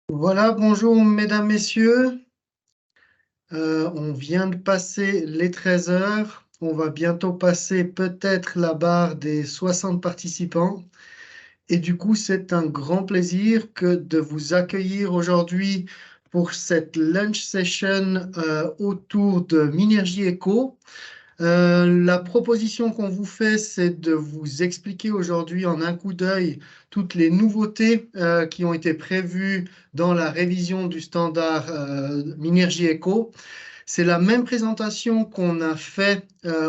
Voilà, bonjour mesdames, messieurs. On vient de passer les 13 heures. On va bientôt passer peut-être la barre des 60 participants. Et du coup, c'est un grand plaisir que de vous accueillir aujourd'hui pour cette lunch session autour de Minergie Eco. La proposition qu'on vous fait, c'est de vous expliquer aujourd'hui en un coup d'œil toutes les nouveautés qui ont été prévues dans la révision du standard Minergie Eco. C'est la même présentation qu'on a fait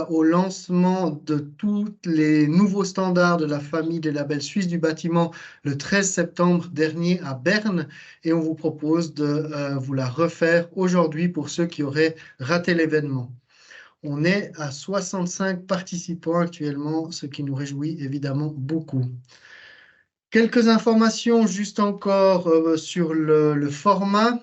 au lancement de tous les nouveaux standards de la famille des labels suisses du bâtiment le 13 septembre dernier à Berne et on vous propose de vous la refaire aujourd'hui pour ceux qui auraient raté l'événement. On est à 65 participants actuellement, ce qui nous réjouit évidemment beaucoup. Quelques informations juste encore sur le format.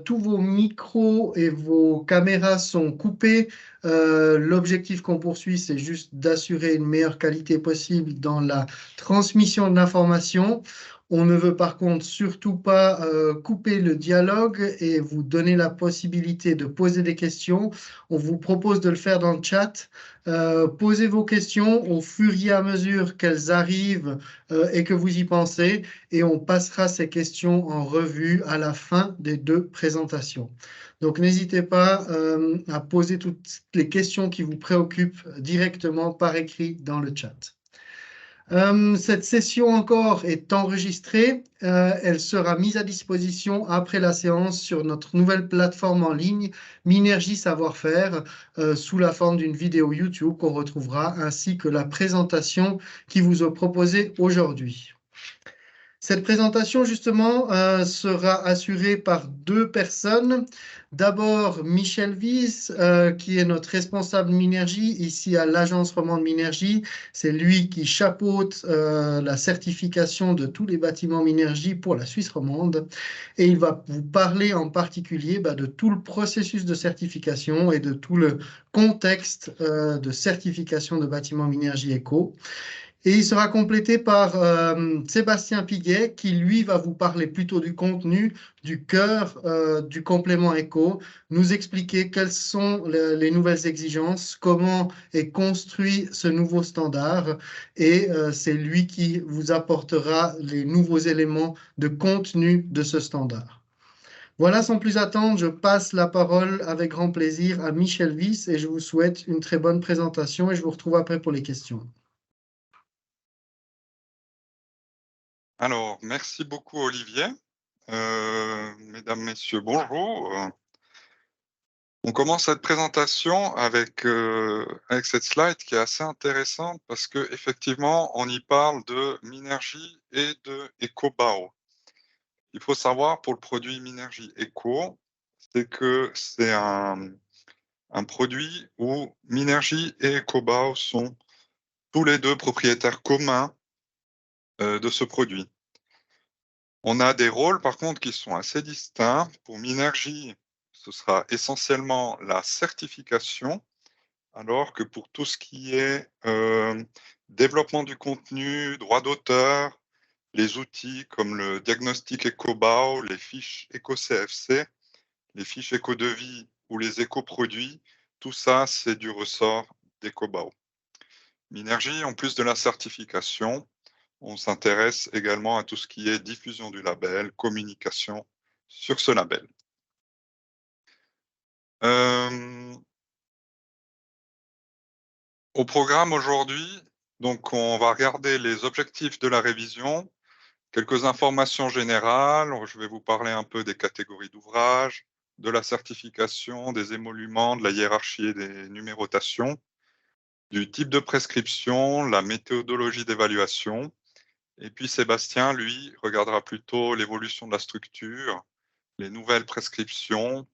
Tous vos micros et vos caméras sont coupés. L'objectif qu'on poursuit, c'est juste d'assurer une meilleure qualité possible dans la transmission de l'information. On ne veut par contre surtout pas couper le dialogue et vous donner la possibilité de poser des questions. On vous propose de le faire dans le chat. Posez vos questions au fur et à mesure qu'elles arrivent et que vous y pensez, et on passera ces questions en revue à la fin des deux présentations. Donc n'hésitez pas à poser toutes les questions qui vous préoccupent directement par écrit dans le chat. Cette session encore est enregistrée. Elle sera mise à disposition après la séance sur notre nouvelle plateforme en ligne, Minergie Savoir-Faire, sous la forme d'une vidéo YouTube qu'on retrouvera, ainsi que la présentation qui vous est proposée aujourd'hui. Cette présentation, justement, sera assurée par deux personnes. D'abord, Michel Wies, qui est notre responsable Minergie ici à l'Agence romande Minergie. C'est lui qui chapeaute la certification de tous les bâtiments Minergie pour la Suisse romande. Et il va vous parler en particulier de tout le processus de certification et de tout le contexte de certification de bâtiments Minergie Eco. Et il sera complété par Sébastien Piguet, qui lui va vous parler plutôt du contenu, du cœur du complément éco, nous expliquer quelles sont les nouvelles exigences, comment est construit ce nouveau standard, et c'est lui qui vous apportera les nouveaux éléments de contenu de ce standard. Voilà, sans plus attendre, je passe la parole avec grand plaisir à Michel Wies et je vous souhaite une très bonne présentation et je vous retrouve après pour les questions. Alors, merci beaucoup Olivier. Mesdames, Messieurs, bonjour. On commence cette présentation avec cette slide qui est assez intéressante parce que effectivement, on y parle de Minergie et de EcoBao. Il faut savoir pour le produit Minergie Eco, c'est que c'est un produit où Minergie et EcoBao sont tous les deux propriétaires communs de ce produit. On a des rôles, par contre, qui sont assez distincts. Pour Minergie, ce sera essentiellement la certification, alors que pour tout ce qui est développement du contenu, droit d'auteur, les outils comme le diagnostic EcoBao, les fiches EcoCFC, les fiches éco-devis ou les éco-produits, tout ça, c'est du ressort d'EcoBao. Minergie, en plus de la certification, on s'intéresse également à tout ce qui est diffusion du label, communication sur ce label. Au programme aujourd'hui, donc on va regarder les objectifs de la révision, quelques informations générales, je vais vous parler un peu des catégories d'ouvrages, de la certification, des émoluments, de la hiérarchie et des numérotations, du type de prescription, la méthodologie d'évaluation. Et puis Sébastien, lui, regardera plutôt l'évolution de la structure, les nouvelles prescriptions,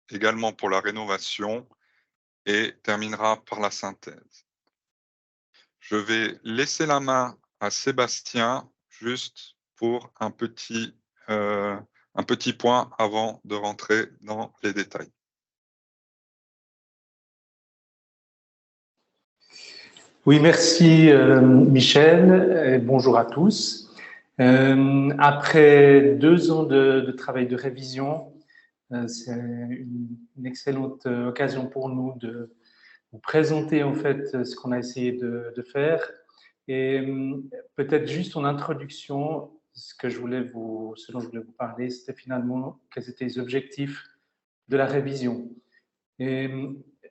également pour la rénovation, et terminera par la synthèse. Je vais laisser la main à Sébastien juste pour un petit point avant de rentrer dans les détails. Oui, merci Michel, et bonjour à tous. Après 2 ans de travail de révision, c'est une excellente occasion pour nous de vous présenter en fait ce qu'on a essayé de faire. Et peut-être juste en introduction, ce dont je voulais vous parler, c'était finalement quels étaient les objectifs de la révision. Et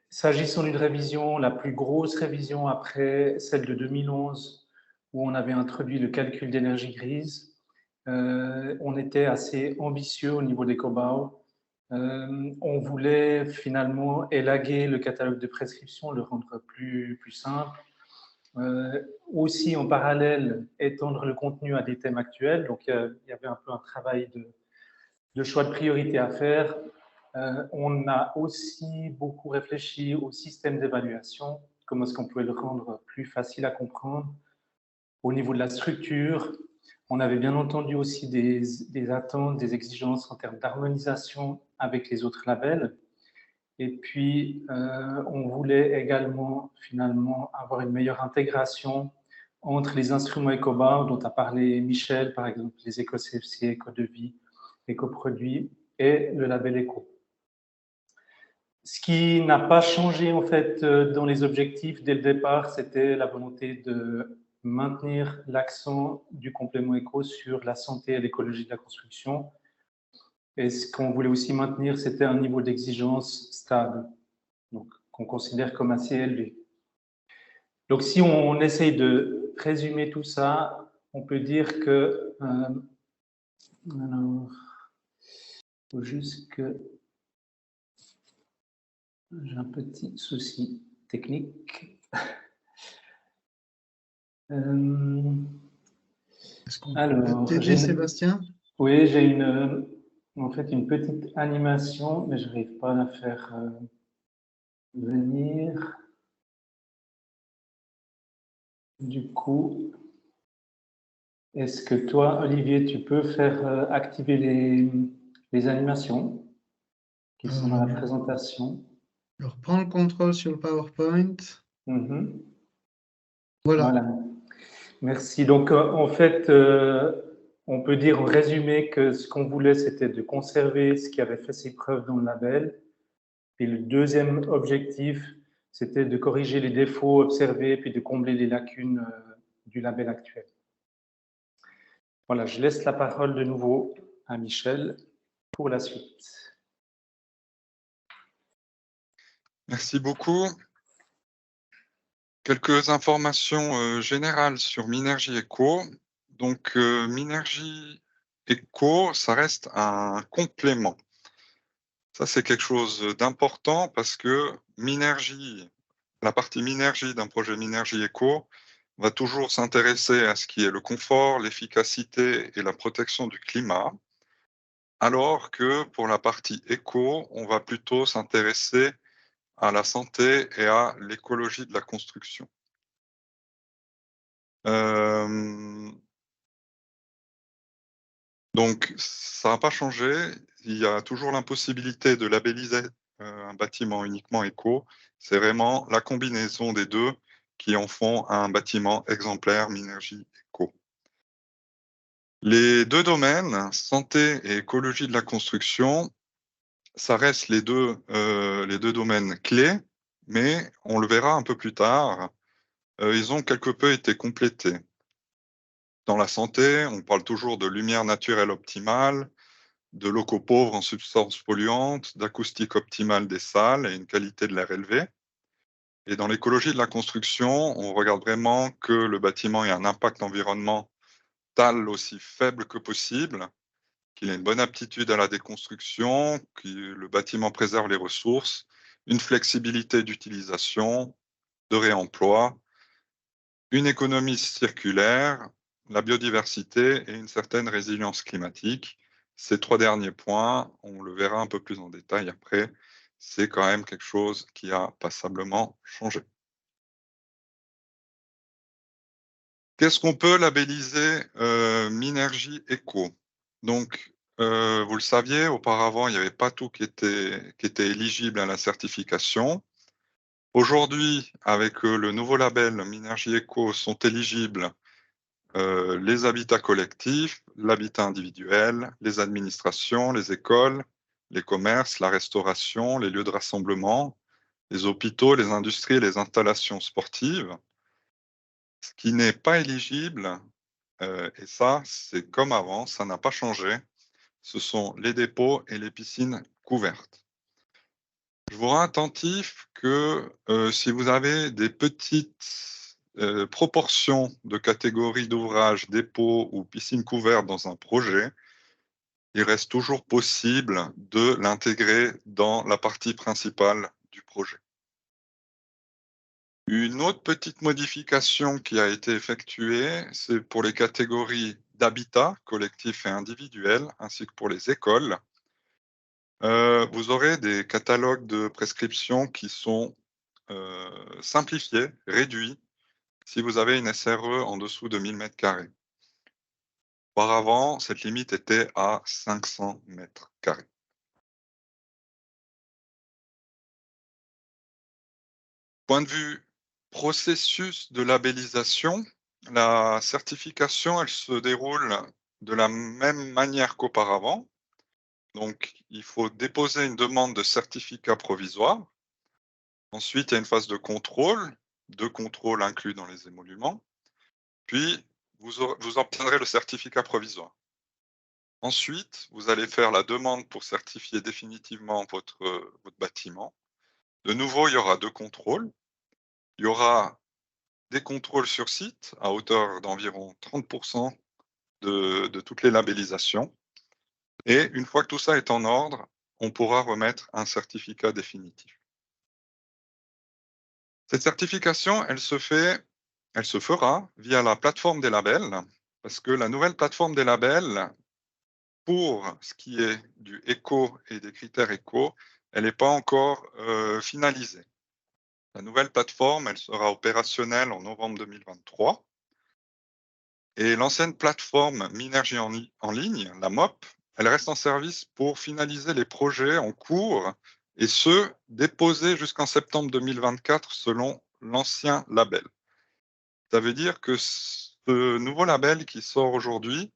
s'agissant d'une révision, la plus grosse révision après celle de 2011, où on avait introduit le calcul d'énergie grise, on était assez ambitieux au niveau des COBAO. On voulait finalement élaguer le catalogue de prescriptions, le rendre plus simple. Aussi, en parallèle, étendre le contenu à des thèmes actuels. Donc, il y avait un peu un travail de choix de priorité à faire. On a aussi beaucoup réfléchi au système d'évaluation, comment est-ce qu'on pouvait le rendre plus facile à comprendre. Au niveau de la structure, on avait bien entendu aussi des attentes, des exigences en termes d'harmonisation avec les autres labels. Et puis, on voulait également finalement avoir une meilleure intégration entre les instruments EcoBar dont a parlé Michel, par exemple les éco-CFC, éco-devis, éco-produits et le label éco. Ce qui n'a pas changé en fait dans les objectifs dès le départ, c'était la volonté de maintenir l'accent du complément éco sur la santé et l'écologie de la construction. Et ce qu'on voulait aussi maintenir, c'était un niveau d'exigence stable, donc qu'on considère comme assez élevé. Donc si on essaye de résumer tout ça, on peut dire que alors, il faut juste que j'ai un petit souci technique. Est-ce qu'on peut t'aider, Sébastien? Oui, j'ai en fait une petite animation, mais je n'arrive pas à la faire venir. Du coup, est-ce que toi, Olivier, tu peux faire activer les animations qui sont dans la présentation? Je reprends le contrôle sur le PowerPoint. Voilà. Merci. Donc, en fait, on peut dire en résumé que ce qu'on voulait, c'était de conserver ce qui avait fait ses preuves dans le label. Et le deuxième objectif, c'était de corriger les défauts observés puis de combler les lacunes du label actuel. Voilà, je laisse la parole de nouveau à Michel pour la suite. Merci beaucoup. Quelques informations générales sur Minergie Eco. Donc, Minergie Eco, ça reste un complément. Ça, c'est quelque chose d'important parce que Minergie, la partie Minergie d'un projet Minergie Eco va toujours s'intéresser à ce qui est le confort, l'efficacité et la protection du climat, alors que pour la partie éco, on va plutôt s'intéresser à la santé et à l'écologie de la construction. Donc, ça n'a pas changé. Il y a toujours l'impossibilité de labelliser un bâtiment uniquement éco. C'est vraiment la combinaison des deux qui en font un bâtiment exemplaire Minergie Eco. Les deux domaines, santé et écologie de la construction, ça reste les deux domaines clés, mais on le verra un peu plus tard, ils ont quelque peu été complétés. Dans la santé, on parle toujours de lumière naturelle optimale, de locaux pauvres en substances polluantes, d'acoustique optimale des salles et une qualité de l'air élevée. Et dans l'écologie de la construction, on regarde vraiment que le bâtiment ait un impact environnemental aussi faible que possible, qu'il ait une bonne aptitude à la déconstruction, que le bâtiment préserve les ressources, une flexibilité d'utilisation, de réemploi, une économie circulaire, la biodiversité et une certaine résilience climatique. Ces trois derniers points, on le verra un peu plus en détail après, c'est quand même quelque chose qui a passablement changé. Qu'est-ce qu'on peut labelliser Minergie Eco? Donc, vous le saviez, auparavant, il n'y avait pas tout qui était éligible à la certification. Aujourd'hui, avec le nouveau label Minergie Eco, sont éligibles les habitats collectifs, l'habitat individuel, les administrations, les écoles, les commerces, la restauration, les lieux de rassemblement, les hôpitaux, les industries et les installations sportives. Ce qui n'est pas éligible, et ça, c'est comme avant, ça n'a pas changé, ce sont les dépôts et les piscines couvertes. Je vous rends attentif que si vous avez des petites proportions de catégories d'ouvrages, dépôts ou piscines couvertes dans un projet, il reste toujours possible de l'intégrer dans la partie principale du projet. Une autre petite modification qui a été effectuée, c'est pour les catégories d'habitat collectif et individuel, ainsi que pour les écoles. Vous aurez des catalogues de prescriptions qui sont simplifiés, réduits, si vous avez une SRE en dessous de 1000 mètres carrés. Auparavant, cette limite était à 500 mètres carrés. Point de vue processus de labellisation, la certification, elle se déroule de la même manière qu'auparavant. Donc, il faut déposer une demande de certificat provisoire. Ensuite, il y a une phase de contrôle, 2 contrôles inclus dans les émoluments. Puis, vous obtiendrez le certificat provisoire. Ensuite, vous allez faire la demande pour certifier définitivement votre bâtiment. De nouveau, il y aura 2 contrôles. Il y aura des contrôles sur site à hauteur d'environ 30% de toutes les labellisations. Et une fois que tout ça est en ordre, on pourra remettre un certificat définitif. Cette certification, elle se fera via la plateforme des labels, parce que la nouvelle plateforme des labels, pour ce qui est du éco et des critères éco, elle n'est pas encore finalisée. La nouvelle plateforme, elle sera opérationnelle en novembre 2023. Et l'ancienne plateforme Minergie en ligne, la MOP, elle reste en service pour finaliser les projets en cours et ceux déposés jusqu'en septembre 2024 selon l'ancien label. Ça veut dire que ce nouveau label qui sort aujourd'hui,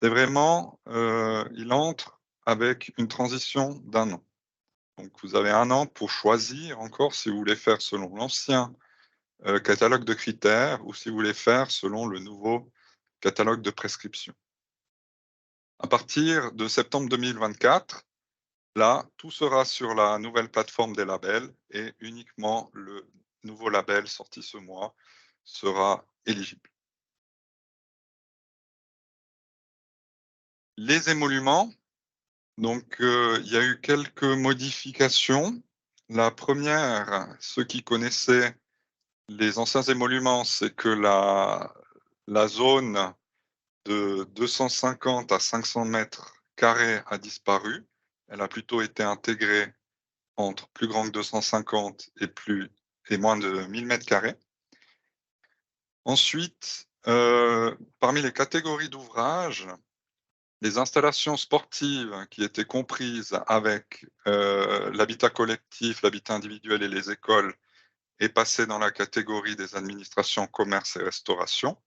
c'est vraiment, il entre avec une transition d'1 an. Donc vous avez 1 an pour choisir encore si vous voulez faire selon l'ancien catalogue de critères ou si vous voulez faire selon le nouveau catalogue de prescription. À partir de septembre 2024, là, tout sera sur la nouvelle plateforme des labels et uniquement le nouveau label sorti ce mois sera éligible. Les émoluments, donc il y a eu quelques modifications. La première, ceux qui connaissaient les anciens émoluments, c'est que la zone de 250 à 500 mètres carrés a disparu. Elle a plutôt été intégrée entre plus grand que 250 et moins de 1000 mètres carrés. Ensuite, parmi les catégories d'ouvrages, les installations sportives qui étaient comprises avec l'habitat collectif, l'habitat individuel et les écoles est passé dans la catégorie des administrations, commerce et restauration.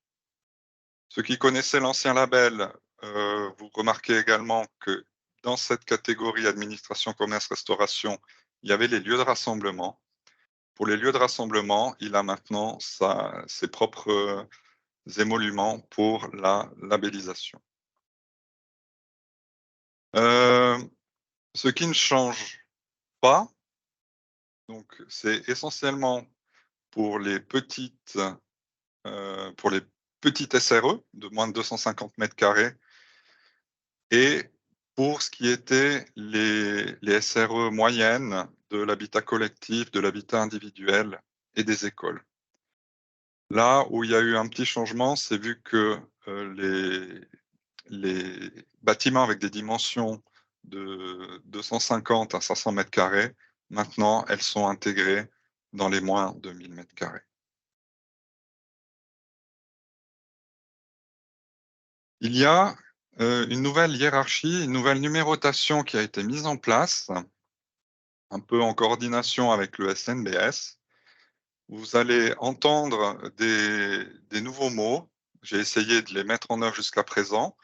Ceux qui connaissaient l'ancien label, vous remarquez également que dans cette catégorie administration, commerce, restauration, il y avait les lieux de rassemblement. Pour les lieux de rassemblement, il a maintenant ses propres émoluments pour la labellisation. Ce qui ne change pas, donc c'est essentiellement pour les petites SRE de moins de 250 mètres carrés et pour ce qui était les SRE moyennes de l'habitat collectif, de l'habitat individuel et des écoles. Là où il y a eu un petit changement, c'est vu que les bâtiments avec des dimensions de 250 à 500 mètres carrés, maintenant, elles sont intégrées dans les moins de 1000 mètres carrés. Il y a une nouvelle hiérarchie, une nouvelle numérotation qui a été mise en place, un peu en coordination avec le SNBS. Vous allez entendre des nouveaux mots, j'ai essayé de les mettre en œuvre jusqu'à présent.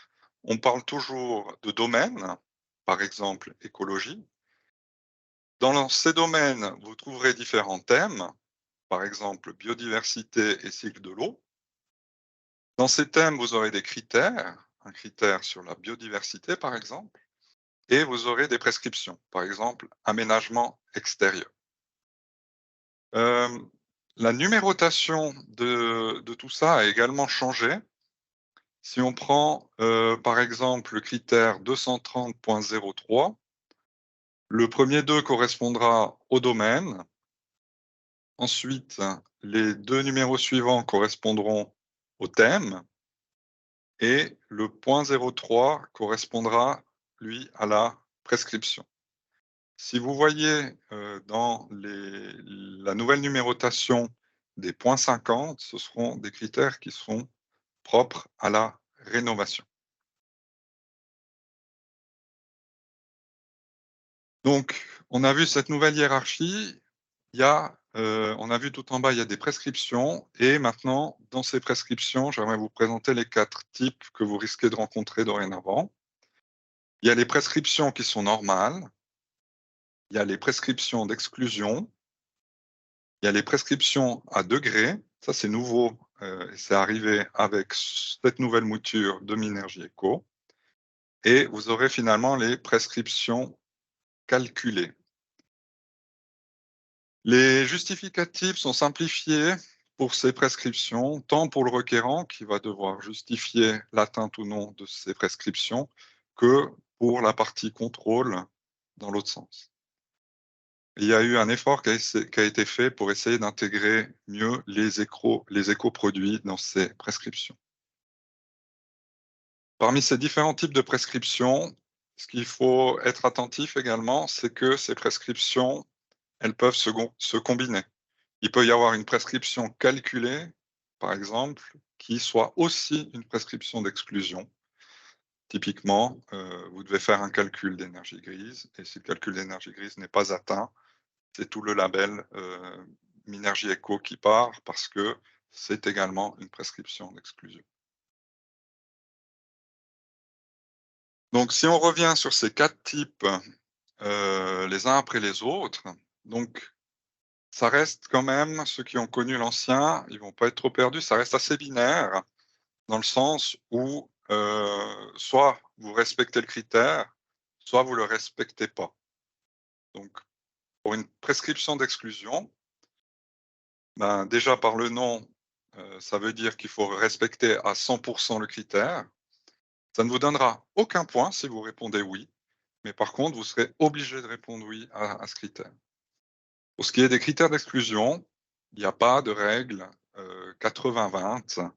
On parle toujours de domaines, par exemple écologie. Dans ces domaines, vous trouverez différents thèmes, par exemple biodiversité et cycle de l'eau. Dans ces thèmes, vous aurez des critères, un critère sur la biodiversité par exemple, et vous aurez des prescriptions, par exemple aménagement extérieur. La numérotation de tout ça a également changé. Si on prend par exemple le critère 230.03, le premier 2 correspondra au domaine. Ensuite, les 2 numéros suivants correspondront au thème et le point 03 correspondra, lui, à la prescription. Si vous voyez dans la nouvelle numérotation des points 50, ce seront des critères qui seront propres à la rénovation. Donc, on a vu cette nouvelle hiérarchie. On a vu tout en bas, il y a des prescriptions. Et maintenant, dans ces prescriptions, j'aimerais vous présenter les 4 types que vous risquez de rencontrer dorénavant. Il y a les prescriptions qui sont normales. Il y a les prescriptions d'exclusion. Il y a les prescriptions à degrés. Ça, c'est nouveau. C'est arrivé avec cette nouvelle mouture de Minergie Eco. Et vous aurez finalement les prescriptions calculées. Les justificatifs sont simplifiés pour ces prescriptions, tant pour le requérant qui va devoir justifier l'atteinte ou non de ces prescriptions, que pour la partie contrôle dans l'autre sens. Il y a eu un effort qui a été fait pour essayer d'intégrer mieux les éco-produits dans ces prescriptions. Parmi ces différents types de prescriptions, ce qu'il faut être attentif également, c'est que ces prescriptions, elles peuvent se combiner. Il peut y avoir une prescription calculée, par exemple, qui soit aussi une prescription d'exclusion. Typiquement, vous devez faire un calcul d'énergie grise, et si le calcul d'énergie grise n'est pas atteint, c'est tout le label Minergie Eco qui part, parce que c'est également une prescription d'exclusion. Donc, si on revient sur ces 4 types, les uns après les autres, donc ça reste quand même, ceux qui ont connu l'ancien, ils vont pas être trop perdus, ça reste assez binaire, dans le sens où soit vous respectez le critère, soit vous le respectez pas. Donc, pour une prescription d'exclusion, ben, déjà par le nom, ça veut dire qu'il faut respecter à 100% le critère. Ça ne vous donnera aucun point si vous répondez oui, mais par contre, vous serez obligé de répondre oui à ce critère. Pour ce qui est des critères d'exclusion, il n'y a pas de règle 80-20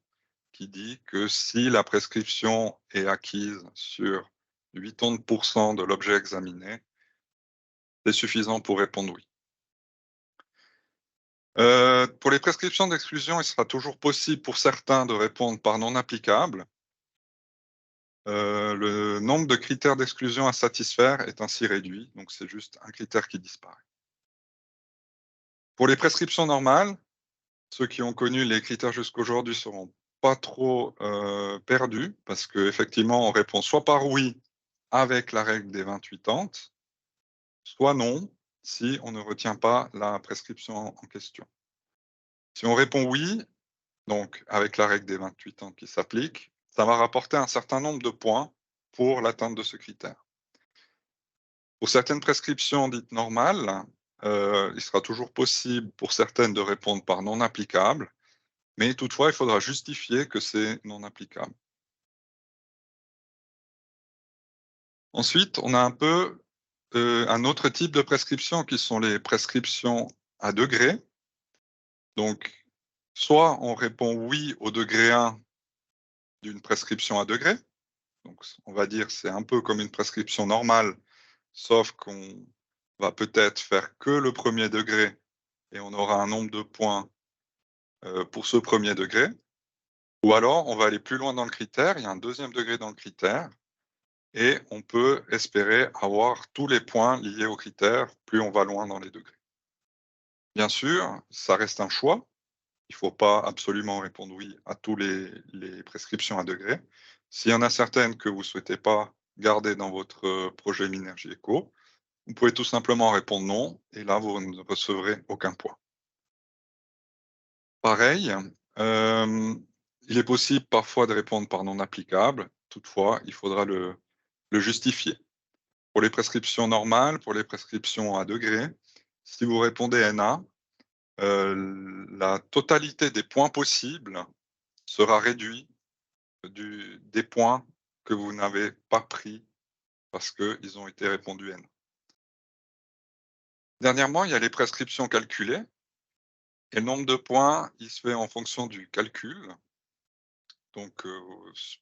qui dit que si la prescription est acquise sur 80% de l'objet examiné, c'est suffisant pour répondre oui. Pour les prescriptions d'exclusion, il sera toujours possible pour certains de répondre par non applicable. Le nombre de critères d'exclusion à satisfaire est ainsi réduit, donc c'est juste un critère qui disparaît. Pour les prescriptions normales, ceux qui ont connu les critères jusqu'aujourd'hui seront pas trop perdus, parce qu'effectivement, on répond soit par oui avec la règle des 28 entes, soit non si on ne retient pas la prescription en question. Si on répond oui, donc avec la règle des 28 entes qui s'applique, ça va rapporter un certain nombre de points pour l'atteinte de ce critère. Pour certaines prescriptions dites normales, il sera toujours possible pour certaines de répondre par non applicable, mais toutefois, il faudra justifier que c'est non applicable. Ensuite, on a un peu un autre type de prescription qui sont les prescriptions à degrés. Donc, soit on répond oui au degré 1 d'une prescription à degré. Donc, on va dire c'est un peu comme une prescription normale, sauf qu'on va peut-être faire que le premier degré et on aura un nombre de points pour ce premier degré. Ou alors, on va aller plus loin dans le critère, il y a un deuxième degré dans le critère, et on peut espérer avoir tous les points liés au critère, plus on va loin dans les degrés. Bien sûr, ça reste un choix. Il ne faut pas absolument répondre oui à tous les prescriptions à degrés. S'il y en a certaines que vous ne souhaitez pas garder dans votre projet Minergie Eco, vous pouvez tout simplement répondre non, et là, vous ne recevrez aucun point. Pareil, il est possible parfois de répondre par non applicable. Toutefois, il faudra le justifier. Pour les prescriptions normales, pour les prescriptions à degrés, si vous répondez NA, la totalité des points possibles sera réduite des points que vous n'avez pas pris parce qu'ils ont été répondus N. Dernièrement, il y a les prescriptions calculées. Et le nombre de points, il se fait en fonction du calcul. Donc,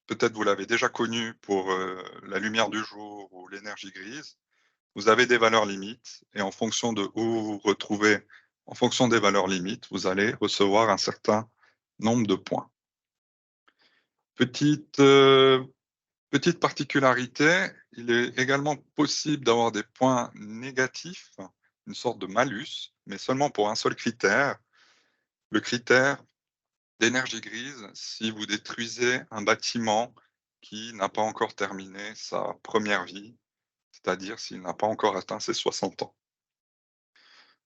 peut-être vous l'avez déjà connu pour la lumière du jour ou l'énergie grise. Vous avez des valeurs limites et en fonction de où vous vous retrouvez, en fonction des valeurs limites, vous allez recevoir un certain nombre de points. Petite particularité, il est également possible d'avoir des points négatifs, une sorte de malus, mais seulement pour un seul critère. Le critère d'énergie grise, si vous détruisez un bâtiment qui n'a pas encore terminé sa première vie, c'est-à-dire s'il n'a pas encore atteint ses 60 ans.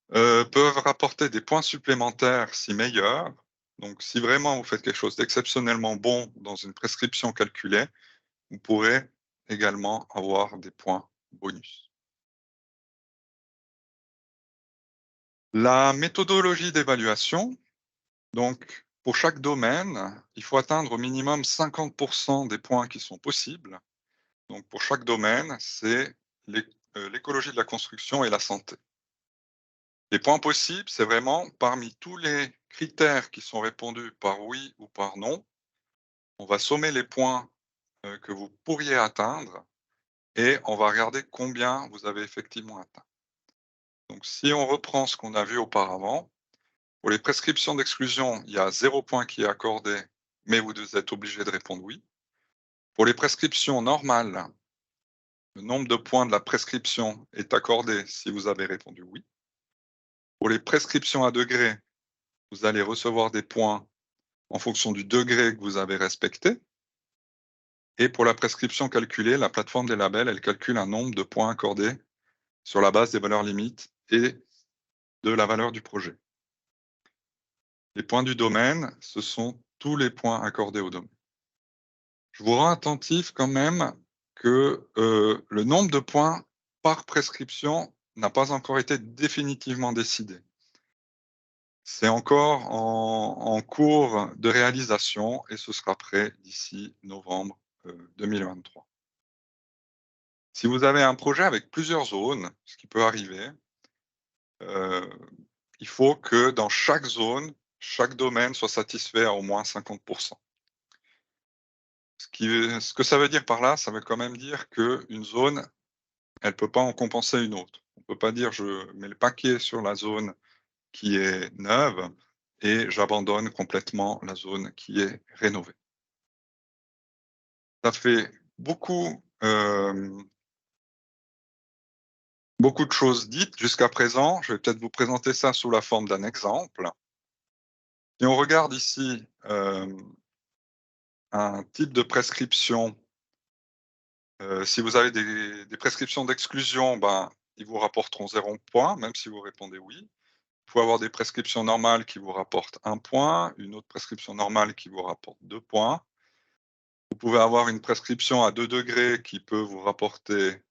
Peuvent rapporter des points supplémentaires si meilleurs. Donc, si vraiment vous faites quelque chose d'exceptionnellement bon dans une prescription calculée, vous pourrez également avoir des points bonus. La méthodologie d'évaluation, donc pour chaque domaine, il faut atteindre au minimum 50% des points qui sont possibles. Donc pour chaque domaine, c'est l'écologie de la construction et la santé. Les points possibles, c'est vraiment parmi tous les critères qui sont répondus par oui ou par non, on va sommer les points que vous pourriez atteindre et on va regarder combien vous avez effectivement atteint. Donc si on reprend ce qu'on a vu auparavant, pour les prescriptions d'exclusion, il y a 0 point qui est accordé, mais vous êtes obligé de répondre oui. Pour les prescriptions normales, le nombre de points de la prescription est accordé si vous avez répondu oui. Pour les prescriptions à degrés, vous allez recevoir des points en fonction du degré que vous avez respecté. Et pour la prescription calculée, la plateforme des labels, elle calcule un nombre de points accordés sur la base des valeurs limites et de la valeur du projet. Les points du domaine, ce sont tous les points accordés au domaine. Je vous rends attentif quand même que le nombre de points par prescription n'a pas encore été définitivement décidé. C'est encore en cours de réalisation et ce sera prêt d'ici novembre 2023. Si vous avez un projet avec plusieurs zones, ce qui peut arriver, il faut que dans chaque zone, chaque domaine soit satisfait à au moins 50%. Ce que ça veut dire par là, ça veut quand même dire qu'une zone, elle ne peut pas en compenser une autre. On ne peut pas dire je mets le paquet sur la zone qui est neuve et j'abandonne complètement la zone qui est rénovée. Ça fait beaucoup de choses dites jusqu'à présent. Je vais peut-être vous présenter ça sous la forme d'un exemple. Si on regarde ici un type de prescription, si vous avez des prescriptions d'exclusion, ben, ils vous rapporteront 0 point, même si vous répondez oui. Vous pouvez avoir des prescriptions normales qui vous rapportent 1 point, une autre prescription normale qui vous rapporte 2 points. Vous pouvez avoir une prescription à 2 degrés qui peut vous rapporter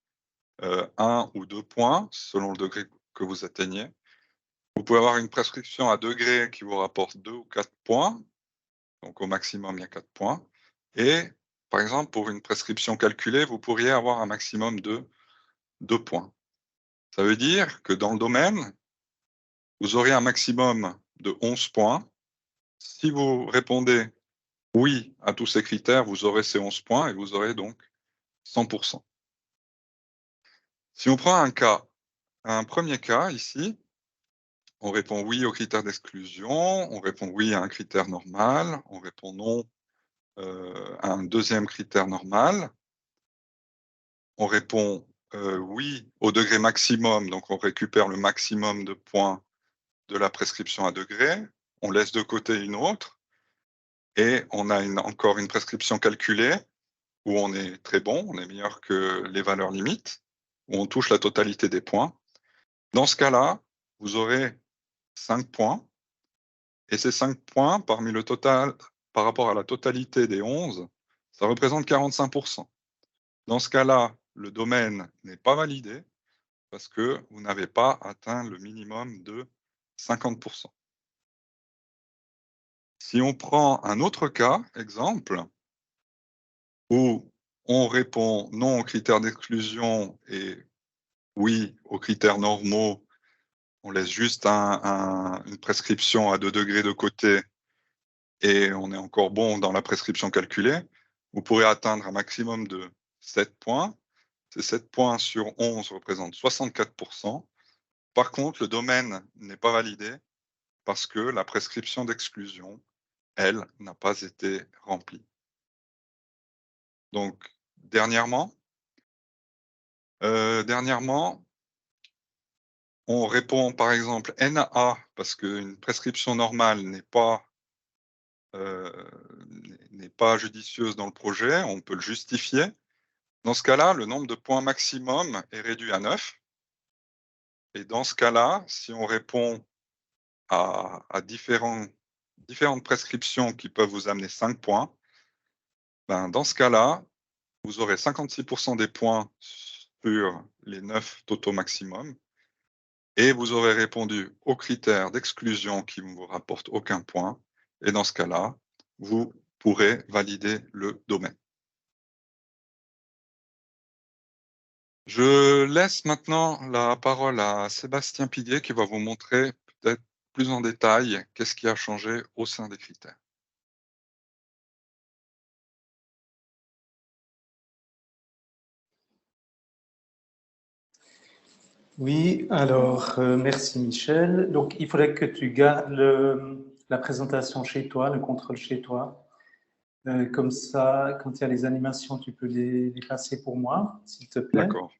1 ou 2 points, selon le degré que vous atteignez. Vous pouvez avoir une prescription à degrés qui vous rapporte 2 ou 4 points. Donc au maximum, il y a 4 points. Et par exemple, pour une prescription calculée, vous pourriez avoir un maximum de 2 points. Ça veut dire que dans le domaine, vous aurez un maximum de 11 points. Si vous répondez oui à tous ces critères, vous aurez ces 11 points et vous aurez donc 100%. Si on prend un premier cas ici, on répond oui aux critères d'exclusion, on répond oui à un critère normal, on répond non à un deuxième critère normal. On répond oui au degré maximum, donc on récupère le maximum de points de la prescription à degré. on laisse de côté une autre, et on a encore une prescription calculée, où on est très bon, on est meilleur que les valeurs limites, où on touche la totalité des points. Dans ce cas-là, vous aurez 5 points, et ces 5 points, parmi le total, par rapport à la totalité des 11, ça représente 45%. Dans ce cas-là, le domaine n'est pas validé parce que vous n'avez pas atteint le minimum de 50%. Si on prend un autre cas, exemple, où on répond non aux critères d'exclusion et oui aux critères normaux, on laisse juste une prescription à 2 degrés de côté et on est encore bon dans la prescription calculée, vous pourrez atteindre un maximum de 7 points. Ces 7 points sur 11 représentent 64%. Par contre, le domaine n'est pas validé parce que la prescription d'exclusion, elle, n'a pas été remplie. Donc, dernièrement, on répond par exemple NA parce qu'une prescription normale n'est pas judicieuse dans le projet, on peut le justifier. Dans ce cas-là, le nombre de points maximum est réduit à 9. Et dans ce cas-là, si on répond à différentes prescriptions qui peuvent vous amener 5 points, ben dans ce cas-là, vous aurez 56% des points sur les 9 totaux maximum, et vous aurez répondu aux critères d'exclusion qui ne vous rapportent aucun point, et dans ce cas-là, vous pourrez valider le domaine. Je laisse maintenant la parole à Sébastien Piguet qui va vous montrer peut-être plus en détail qu'est-ce qui a changé au sein des critères. Oui, alors merci Michel. Donc il faudrait que tu gardes la présentation chez toi, le contrôle chez toi. Comme ça, quand il y a les animations, tu peux les passer pour moi, s'il te plaît. D'accord.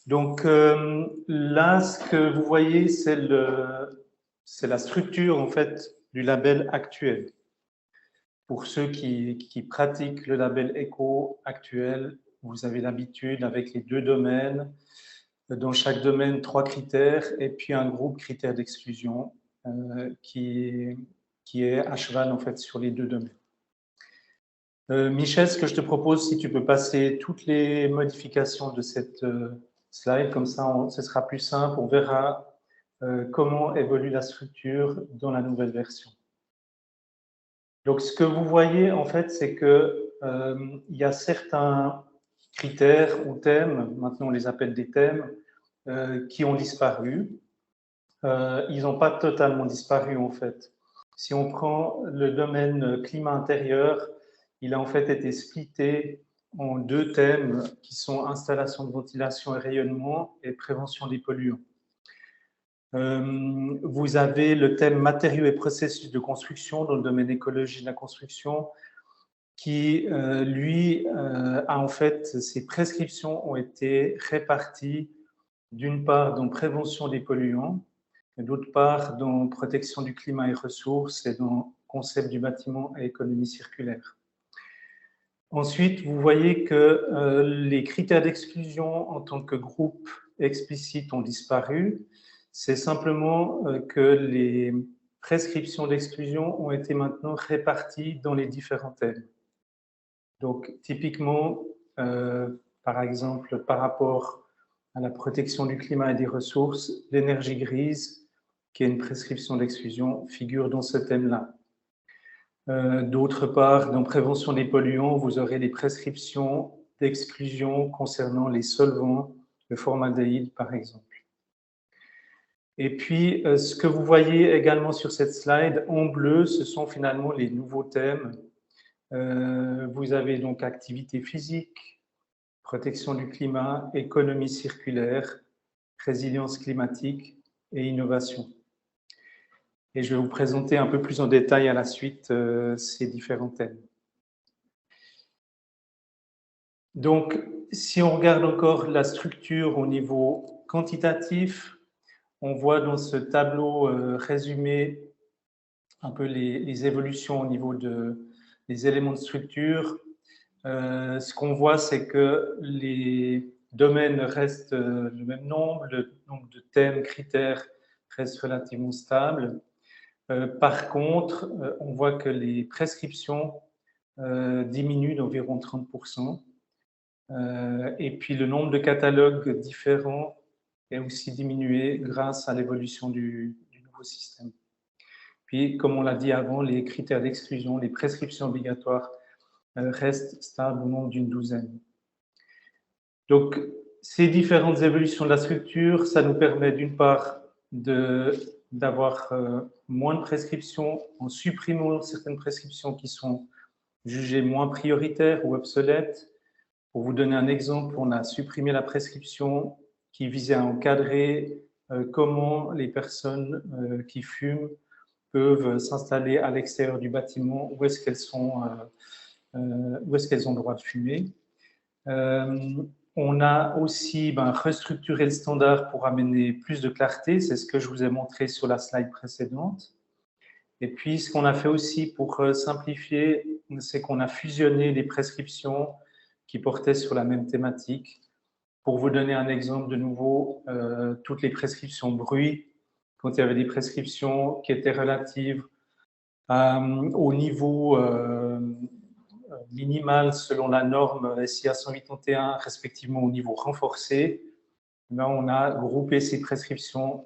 Donc là, ce que vous voyez, c'est la structure en fait du label actuel. Pour ceux qui pratiquent le label ECO actuel, vous avez l'habitude avec les 2 domaines, dans chaque domaine 3 critères et puis un groupe critères d'exclusion qui est à cheval en fait sur les 2 domaines. Michel, ce que je te propose, si tu peux passer toutes les modifications de cette slide, comme ça ce sera plus simple, on verra comment évolue la structure dans la nouvelle version. Donc ce que vous voyez en fait, c'est que il y a certains critères ou thèmes, maintenant on les appelle des thèmes, qui ont disparu. Ils n'ont pas totalement disparu en fait. Si on prend le domaine climat intérieur, il a en fait été splitté en 2 thèmes qui sont installation de ventilation et rayonnement et prévention des polluants. Vous avez le thème matériaux et processus de construction dans le domaine écologie de la construction qui, lui, a en fait, ses prescriptions ont été réparties d'une part dans prévention des polluants, et d'autre part dans protection du climat et ressources et dans concept du bâtiment et économie circulaire. Ensuite, vous voyez que les critères d'exclusion en tant que groupe explicite ont disparu. C'est simplement que les prescriptions d'exclusion ont été maintenant réparties dans les différents thèmes. Donc, typiquement, par exemple, par rapport à la protection du climat et des ressources, l'énergie grise, qui est une prescription d'exclusion, figure dans ce thème-là. D'autre part, dans prévention des polluants, vous aurez des prescriptions d'exclusion concernant les solvants, le formaldéhyde par exemple. Et puis, ce que vous voyez également sur cette slide, en bleu, ce sont finalement les nouveaux thèmes. Vous avez donc activité physique, protection du climat, économie circulaire, résilience climatique et innovation. Et je vais vous présenter un peu plus en détail à la suite ces différents thèmes. Donc, si on regarde encore la structure au niveau quantitatif, on voit dans ce tableau résumé un peu les évolutions au niveau des éléments de structure. Ce qu'on voit, c'est que les domaines restent le même nombre, le nombre de thèmes, critères reste relativement stable. Par contre, on voit que les prescriptions diminuent d'environ 30%. Et puis le nombre de catalogues différents est aussi diminué grâce à l'évolution du nouveau système. Puis, comme on l'a dit avant, les critères d'exclusion, les prescriptions obligatoires restent stables au nombre d'une douzaine. Donc, ces différentes évolutions de la structure, ça nous permet d'une part d'avoir moins de prescriptions en supprimant certaines prescriptions qui sont jugées moins prioritaires ou obsolètes. Pour vous donner un exemple, on a supprimé la prescription qui visait à encadrer comment les personnes qui fument peuvent s'installer à l'extérieur du bâtiment, où est-ce qu'elles ont le droit de fumer. On a aussi restructuré le standard pour amener plus de clarté, c'est ce que je vous ai montré sur la slide précédente. Et puis, ce qu'on a fait aussi pour simplifier, c'est qu'on a fusionné les prescriptions qui portaient sur la même thématique. Pour vous donner un exemple de nouveau, toutes les prescriptions bruit, quand il y avait des prescriptions qui étaient relatives au niveau minimal selon la norme SIA 181, respectivement au niveau renforcé, on a groupé ces prescriptions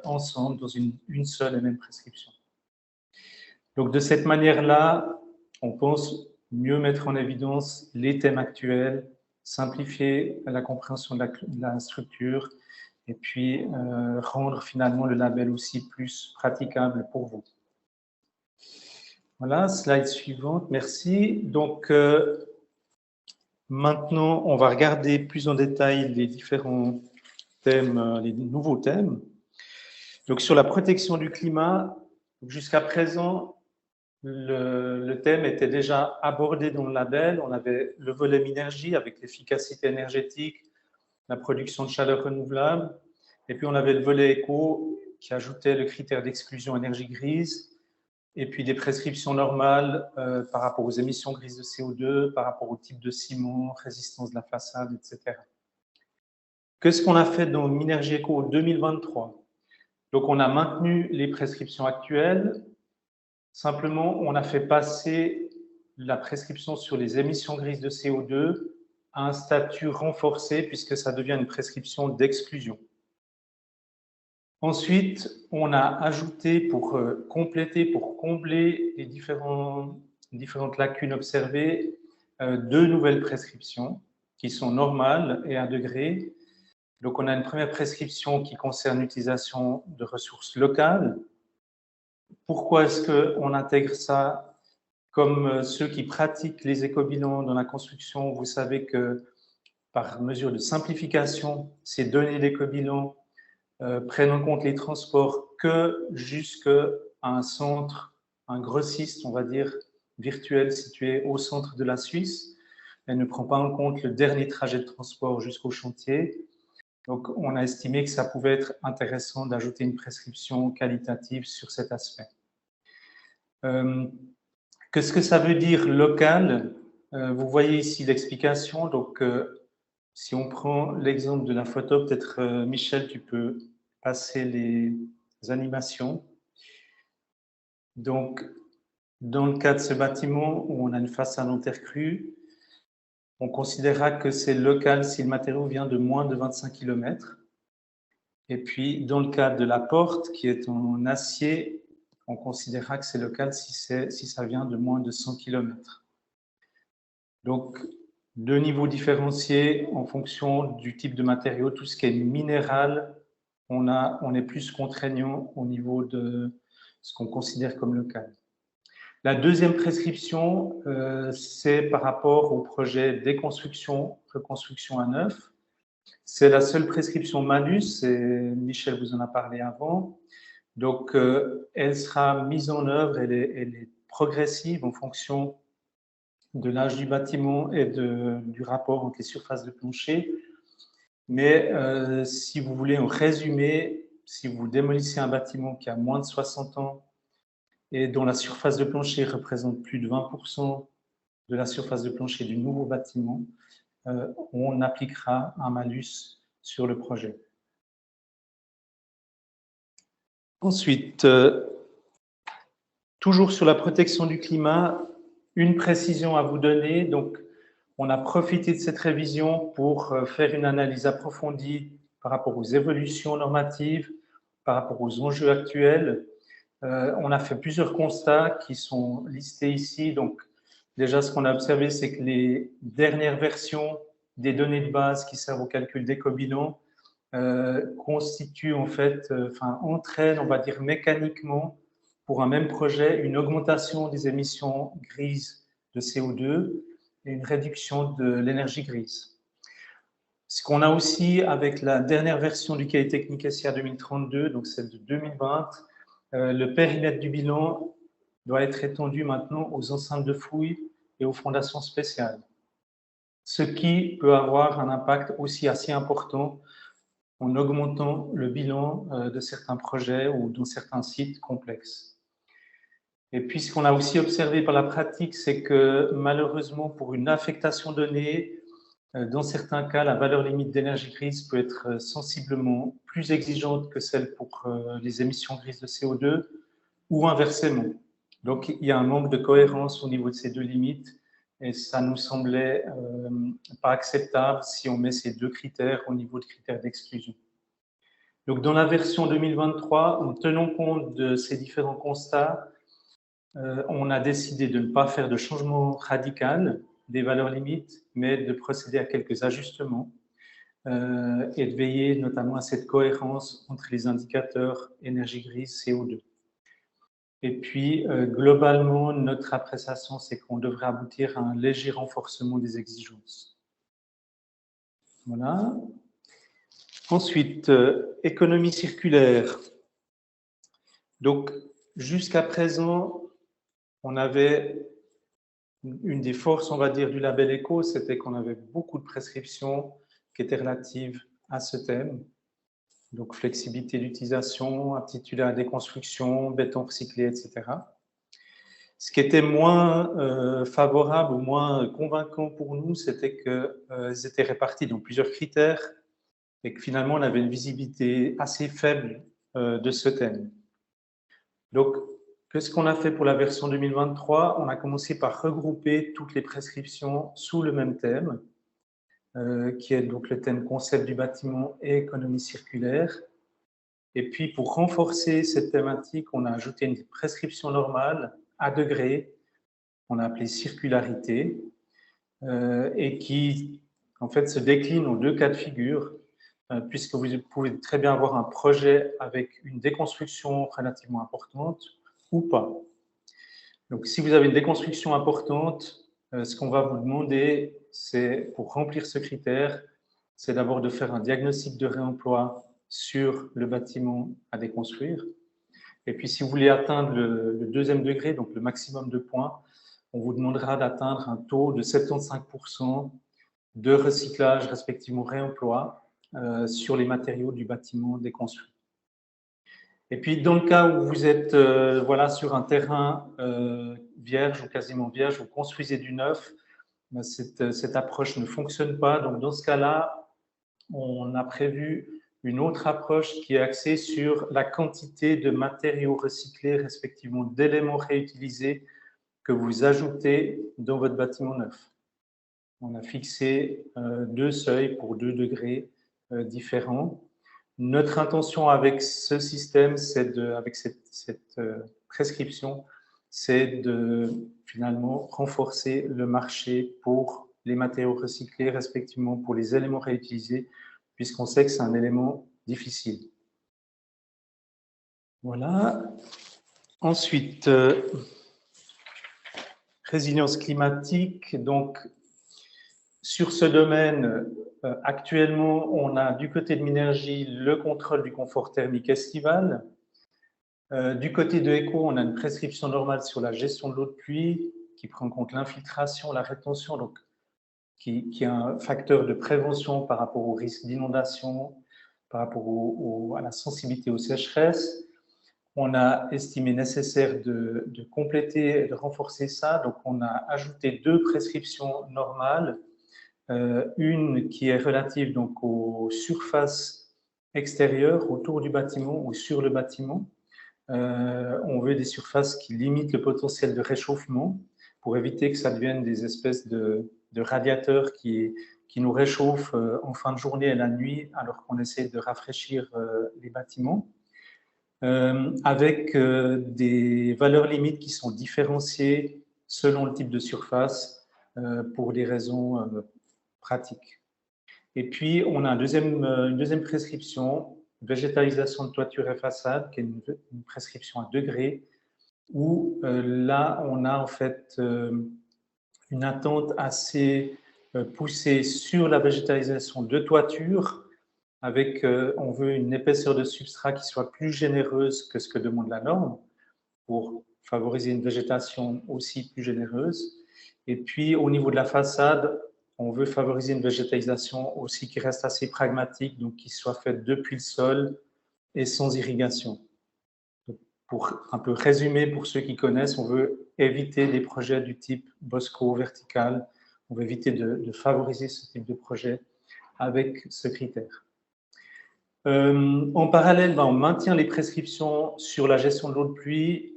ensemble dans une seule et même prescription. Donc, de cette manière-là, on pense mieux mettre en évidence les thèmes actuels, simplifier la compréhension de la structure et puis rendre finalement le label aussi plus praticable pour vous. Voilà, slide suivante, merci. Donc, maintenant, on va regarder plus en détail les différents thèmes, les nouveaux thèmes. Donc, sur la protection du climat, jusqu'à présent, le thème était déjà abordé dans le label. On avait le volet Minergie avec l'efficacité énergétique, la production de chaleur renouvelable. Et puis, on avait le volet Éco qui ajoutait le critère d'exclusion énergie grise. Et puis, des prescriptions normales par rapport aux émissions grises de CO2, par rapport au type de ciment, résistance de la façade, etc. Qu'est-ce qu'on a fait dans Minergie Éco 2023 ? Donc, on a maintenu les prescriptions actuelles. Simplement, on a fait passer la prescription sur les émissions grises de CO2 à un statut renforcé puisque ça devient une prescription d'exclusion. Ensuite, on a ajouté pour compléter, pour combler les différentes lacunes observées, deux nouvelles prescriptions qui sont normales et à degré. Donc, on a une première prescription qui concerne l'utilisation de ressources locales. Pourquoi est-ce qu'on intègre ça? Comme ceux qui pratiquent les éco-bilans dans la construction, vous savez que par mesure de simplification, ces données d'éco-bilan prennent en compte les transports que jusqu'à un centre, un grossiste, on va dire, virtuel situé au centre de la Suisse. Elle ne prend pas en compte le dernier trajet de transport jusqu'au chantier. Donc, on a estimé que ça pouvait être intéressant d'ajouter une prescription qualitative sur cet aspect. Qu'est-ce que ça veut dire local? Vous voyez ici l'explication. Donc, si on prend l'exemple de la photo, peut-être Michel, tu peux passer les animations. Donc, dans le cas de ce bâtiment où on a une façade en terre crue, on considérera que c'est local si le matériau vient de moins de 25 km. Et puis, dans le cas de la porte qui est en acier, on considérera que c'est local si ça vient de moins de 100 km. Donc, deux niveaux différenciés en fonction du type de matériau. Tout ce qui est minéral, on est plus contraignant au niveau de ce qu'on considère comme local. La deuxième prescription, c'est par rapport au projet déconstruction, reconstruction à neuf. C'est la seule prescription malus, et Michel vous en a parlé avant. Donc, elle sera mise en œuvre, elle est progressive en fonction de l'âge du bâtiment et du rapport entre les surfaces de plancher. Mais si vous voulez en résumer, si vous démolissez un bâtiment qui a moins de 60 ans et dont la surface de plancher représente plus de 20% de la surface de plancher du nouveau bâtiment, on appliquera un malus sur le projet. Ensuite, toujours sur la protection du climat, une précision à vous donner. Donc, on a profité de cette révision pour faire une analyse approfondie par rapport aux évolutions normatives, par rapport aux enjeux actuels. On a fait plusieurs constats qui sont listés ici. Donc, déjà, ce qu'on a observé, c'est que les dernières versions des données de base qui servent au calcul d'éco-bilan constituent en fait, entraînent, on va dire mécaniquement, pour un même projet, une augmentation des émissions grises de CO2 et une réduction de l'énergie grise. Ce qu'on a aussi avec la dernière version du cahier technique SIA 2032, donc celle de 2020, le périmètre du bilan doit être étendu maintenant aux enceintes de fouilles et aux fondations spéciales, ce qui peut avoir un impact aussi assez important en augmentant le bilan de certains projets ou dans certains sites complexes. Et puis, ce qu'on a aussi observé par la pratique, c'est que malheureusement, pour une affectation donnée, dans certains cas, la valeur limite d'énergie grise peut être sensiblement plus exigeante que celle pour les émissions grises de CO2 ou inversement. Donc, il y a un manque de cohérence au niveau de ces deux limites et ça nous semblait pas acceptable si on met ces deux critères au niveau de critères d'exclusion. Donc, dans la version 2023, en tenant compte de ces différents constats, on a décidé de ne pas faire de changement radical des valeurs limites, mais de procéder à quelques ajustements et de veiller notamment à cette cohérence entre les indicateurs énergie grise, CO2. Et puis, globalement, notre appréciation, c'est qu'on devrait aboutir à un léger renforcement des exigences. Voilà. Ensuite, économie circulaire. Donc, jusqu'à présent, on avait une des forces, on va dire, du label éco, c'était qu'on avait beaucoup de prescriptions qui étaient relatives à ce thème. Donc, flexibilité d'utilisation, aptitude à la déconstruction, béton recyclé, etc. Ce qui était moins favorable ou moins convaincant pour nous, c'était qu'ils étaient répartis dans plusieurs critères et que finalement, on avait une visibilité assez faible de ce thème. Donc, qu'est-ce qu'on a fait pour la version 2023? On a commencé par regrouper toutes les prescriptions sous le même thème, qui est donc le thème concept du bâtiment et économie circulaire. Et puis, pour renforcer cette thématique, on a ajouté une prescription normale à degrés, qu'on a appelée circularité, et qui, en fait, se décline en deux cas de figure, puisque vous pouvez très bien avoir un projet avec une déconstruction relativement importante ou pas. Donc, si vous avez une déconstruction importante, ce qu'on va vous demander, c'est, pour remplir ce critère, c'est d'abord de faire un diagnostic de réemploi sur le bâtiment à déconstruire. Et puis, si vous voulez atteindre le deuxième degré, donc le maximum de points, on vous demandera d'atteindre un taux de 75% de recyclage, respectivement réemploi, sur les matériaux du bâtiment déconstruit. Et puis, dans le cas où vous êtes voilà, sur un terrain vierge ou quasiment vierge, vous construisez du neuf, cette approche ne fonctionne pas. Donc, dans ce cas-là, on a prévu une autre approche qui est axée sur la quantité de matériaux recyclés, respectivement d'éléments réutilisés, que vous ajoutez dans votre bâtiment neuf. On a fixé deux seuils pour 2 degrés différents. Notre intention avec ce système, avec cette prescription, c'est de finalement renforcer le marché pour les matériaux recyclés, respectivement pour les éléments réutilisés, puisqu'on sait que c'est un élément difficile. Voilà. Ensuite, résilience climatique. Donc, sur ce domaine, actuellement, on a du côté de Minergie le contrôle du confort thermique estival. Du côté de Eco, on a une prescription normale sur la gestion de l'eau de pluie qui prend en compte l'infiltration, la rétention, donc qui est un facteur de prévention par rapport au risque d'inondation, par rapport à la sensibilité aux sécheresses. on a estimé nécessaire de compléter et de renforcer ça. Donc, on a ajouté 2 prescriptions normales. Une qui est relative donc, aux surfaces extérieures autour du bâtiment ou sur le bâtiment. On veut des surfaces qui limitent le potentiel de réchauffement pour éviter que ça devienne des espèces de radiateurs qui nous réchauffent en fin de journée et la nuit alors qu'on essaie de rafraîchir les bâtiments. Avec des valeurs limites qui sont différenciées selon le type de surface pour des raisons pratiques. Et puis, on a une deuxième prescription, végétalisation de toiture et façade, qui est une prescription à degrés, où là, on a en fait une attente assez poussée sur la végétalisation de toiture, avec, on veut une épaisseur de substrat qui soit plus généreuse que ce que demande la norme, pour favoriser une végétation aussi plus généreuse. Et puis, au niveau de la façade, on veut favoriser une végétalisation aussi qui reste assez pragmatique, donc qui soit faite depuis le sol et sans irrigation. Donc, pour un peu résumer, pour ceux qui connaissent, on veut éviter des projets du type bosco vertical. On veut éviter de favoriser ce type de projet avec ce critère. En parallèle, on maintient les prescriptions sur la gestion de l'eau de pluie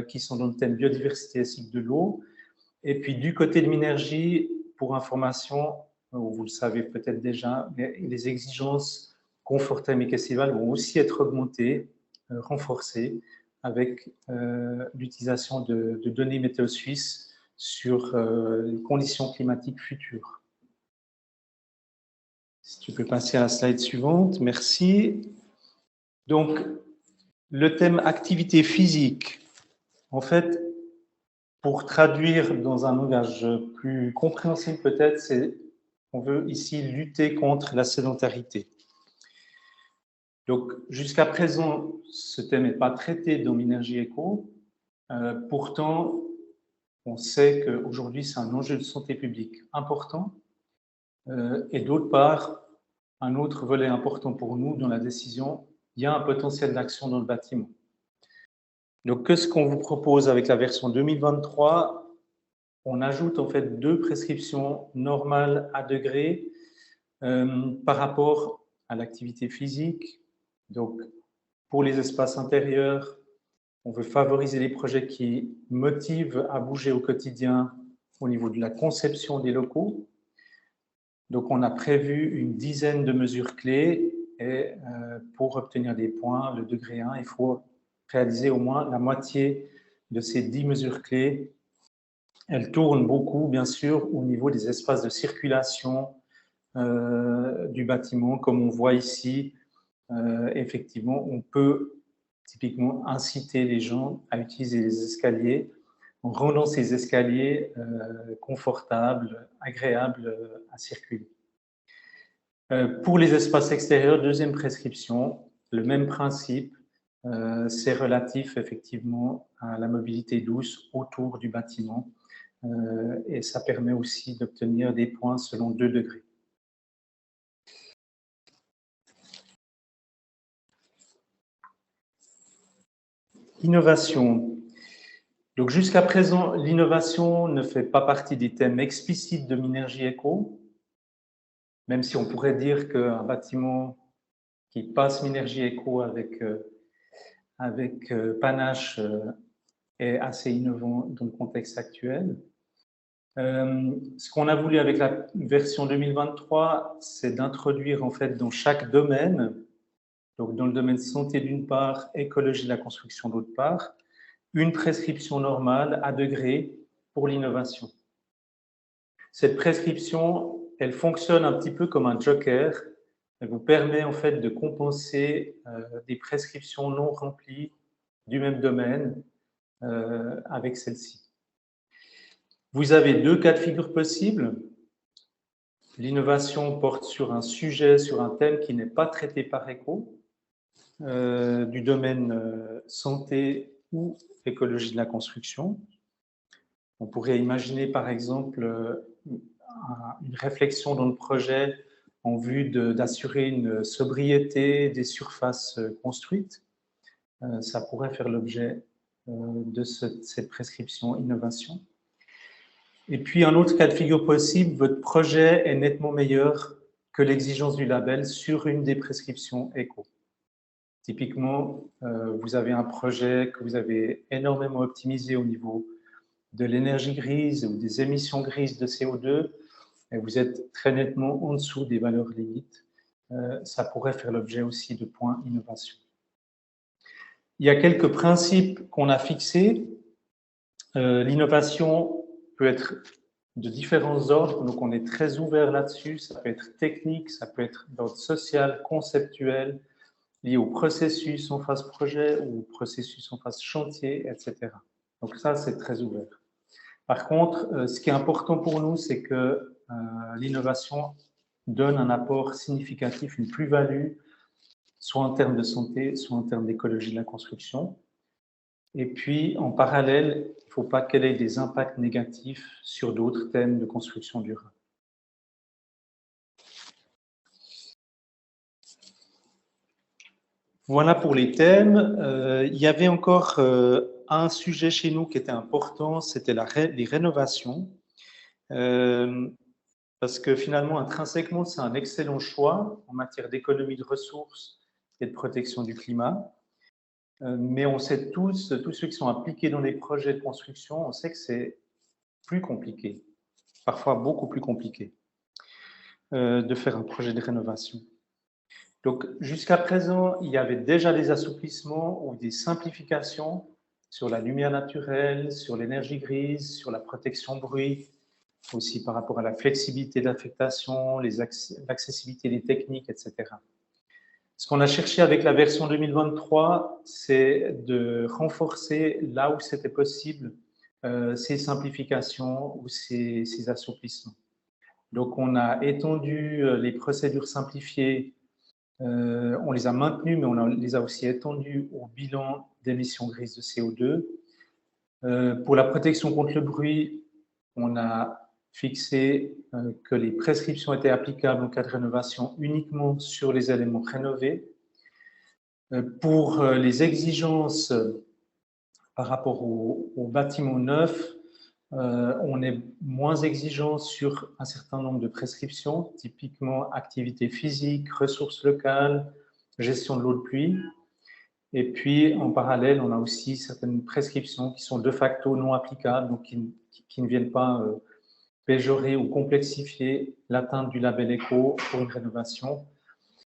qui sont dans le thème biodiversité et cycle de l'eau. Et puis, du côté de Minergie, pour information, vous le savez peut-être déjà, les exigences confort thermique estival vont aussi être augmentées, renforcées, avec l'utilisation de données météo suisses sur les conditions climatiques futures. Si tu peux passer à la slide suivante, merci. Donc, le thème activité physique, en fait, pour traduire dans un langage plus compréhensible peut-être, c'est on veut ici lutter contre la sédentarité. Donc, jusqu'à présent, ce thème n'est pas traité dans Minergie Éco. Pourtant, on sait qu'aujourd'hui, c'est un enjeu de santé publique important. Et d'autre part, un autre volet important pour nous dans la décision, il y a un potentiel d'action dans le bâtiment. Donc, qu'est-ce qu'on vous propose avec la version 2023 ? On ajoute en fait 2 prescriptions normales à degrés par rapport à l'activité physique. Donc, pour les espaces intérieurs, on veut favoriser les projets qui motivent à bouger au quotidien au niveau de la conception des locaux. Donc, on a prévu une dizaine de mesures clés et pour obtenir des points, le degré 1, il faut réaliser au moins la moitié de ces 10 mesures clés. Elles tournent beaucoup, bien sûr, au niveau des espaces de circulation du bâtiment. Comme on voit ici, effectivement, on peut typiquement inciter les gens à utiliser les escaliers en rendant ces escaliers confortables, agréables à circuler. Pour les espaces extérieurs, deuxième prescription, le même principe, c'est relatif effectivement à la mobilité douce autour du bâtiment et ça permet aussi d'obtenir des points selon 2 degrés. Innovation. Donc jusqu'à présent, l'innovation ne fait pas partie des thèmes explicites de Minergie Éco, même si on pourrait dire qu'un bâtiment qui passe Minergie Éco avec panache est assez innovant dans le contexte actuel. Ce qu'on a voulu avec la version 2023, c'est d'introduire en fait dans chaque domaine, donc dans le domaine santé d'une part, écologie de la construction d'autre part, une prescription normale à degrés pour l'innovation. Cette prescription, elle fonctionne un petit peu comme un joker. Elle vous permet en fait de compenser des prescriptions non remplies du même domaine avec celle-ci. Vous avez 2 cas de figure possibles. L'innovation porte sur un sujet, sur un thème qui n'est pas traité par ECO, du domaine santé ou écologie de la construction. On pourrait imaginer par exemple une réflexion dans le projet en vue d'assurer une sobriété des surfaces construites. ça pourrait faire l'objet de cette prescription innovation. Et puis, un autre cas de figure possible, votre projet est nettement meilleur que l'exigence du label sur une des prescriptions éco. Typiquement, vous avez un projet que vous avez énormément optimisé au niveau de l'énergie grise ou des émissions grises de CO2, et vous êtes très nettement en dessous des valeurs limites. Ça pourrait faire l'objet aussi de points innovation. Il y a quelques principes qu'on a fixés. L'innovation peut être de différents ordres, donc on est très ouvert là-dessus. Ça peut être technique, ça peut être d'ordre social, conceptuel, lié au processus en phase projet ou au processus en phase chantier, etc. Donc ça, c'est très ouvert. Par contre, ce qui est important pour nous, c'est que l'innovation donne un apport significatif, une plus-value, soit en termes de santé, soit en termes d'écologie de la construction. Et puis, en parallèle, il ne faut pas qu'elle ait des impacts négatifs sur d'autres thèmes de construction durable. Voilà pour les thèmes. Il y avait encore un sujet chez nous qui était important, c'était les rénovations. Parce que finalement, intrinsèquement, c'est un excellent choix en matière d'économie de ressources et de protection du climat. Mais on sait tous ceux qui sont impliqués dans les projets de construction, on sait que c'est plus compliqué, parfois beaucoup plus compliqué, de faire un projet de rénovation. Donc, jusqu'à présent, il y avait déjà des assouplissements ou des simplifications sur la lumière naturelle, sur l'énergie grise, sur la protection bruit, aussi par rapport à la flexibilité d'affectation, l'accessibilité des techniques, etc. Ce qu'on a cherché avec la version 2023, c'est de renforcer là où c'était possible ces simplifications ou ces assouplissements. Donc, on a étendu les procédures simplifiées. On les a maintenus, mais on les a aussi étendus au bilan d'émissions grises de CO2. Pour la protection contre le bruit, on a fixé que les prescriptions étaient applicables en cas de rénovation uniquement sur les éléments rénovés. Pour les exigences par rapport aux bâtiments neufs, on est moins exigeant sur un certain nombre de prescriptions, typiquement activité physique, ressources locales, gestion de l'eau de pluie. Et puis, en parallèle, on a aussi certaines prescriptions qui sont de facto non applicables, donc qui ne viennent pas péjorer ou complexifier l'atteinte du label éco pour une rénovation.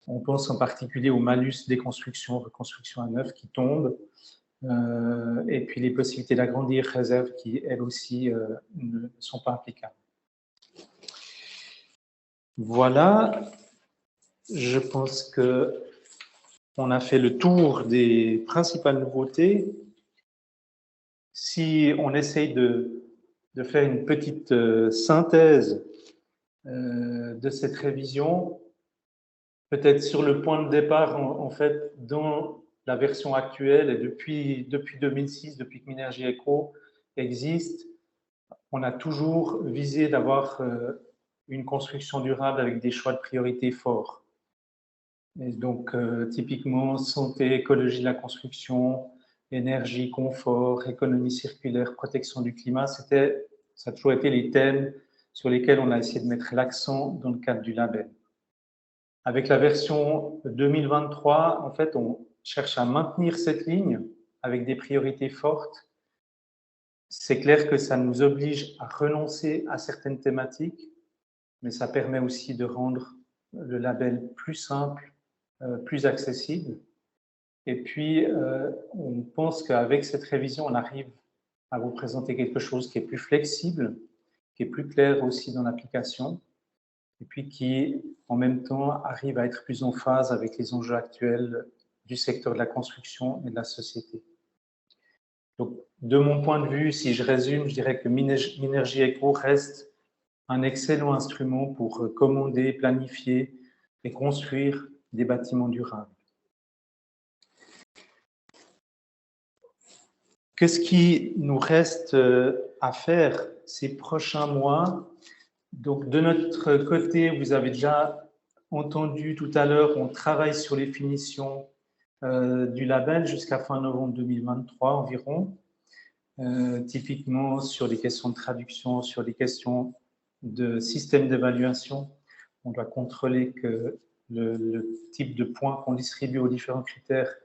On pense en particulier au malus déconstruction, reconstruction à neuf qui tombe, et puis les possibilités d'agrandir réserve qui, elles aussi, ne sont pas applicables. Voilà, je pense qu'on a fait le tour des principales nouveautés. Si on essaye de faire une petite synthèse de cette révision, peut-être sur le point de départ, en fait, dans la version actuelle, et depuis 2006, depuis que Minergie Eco existe, on a toujours visé d'avoir une construction durable avec des choix de priorité forts. Et donc, typiquement, santé, écologie de la construction, énergie, confort, économie circulaire, protection du climat, ça a toujours été les thèmes sur lesquels on a essayé de mettre l'accent dans le cadre du label. Avec la version 2023, en fait, on cherche à maintenir cette ligne avec des priorités fortes. C'est clair que ça nous oblige à renoncer à certaines thématiques, mais ça permet aussi de rendre le label plus simple, plus accessible. Et puis, on pense qu'avec cette révision, on arrive à vous présenter quelque chose qui est plus flexible, qui est plus clair aussi dans l'application, et puis qui, en même temps, arrive à être plus en phase avec les enjeux actuels du secteur de la construction et de la société. Donc, de mon point de vue, si je résume, je dirais que Minergie Eco reste un excellent instrument pour commander, planifier et construire des bâtiments durables. Qu'est-ce qui nous reste à faire ces prochains mois? Donc, de notre côté, vous avez déjà entendu tout à l'heure, on travaille sur les finitions du label jusqu'à fin novembre 2023 environ. Typiquement sur les questions de traduction, sur les questions de système d'évaluation. On doit contrôler que le type de points qu'on distribue aux différents critères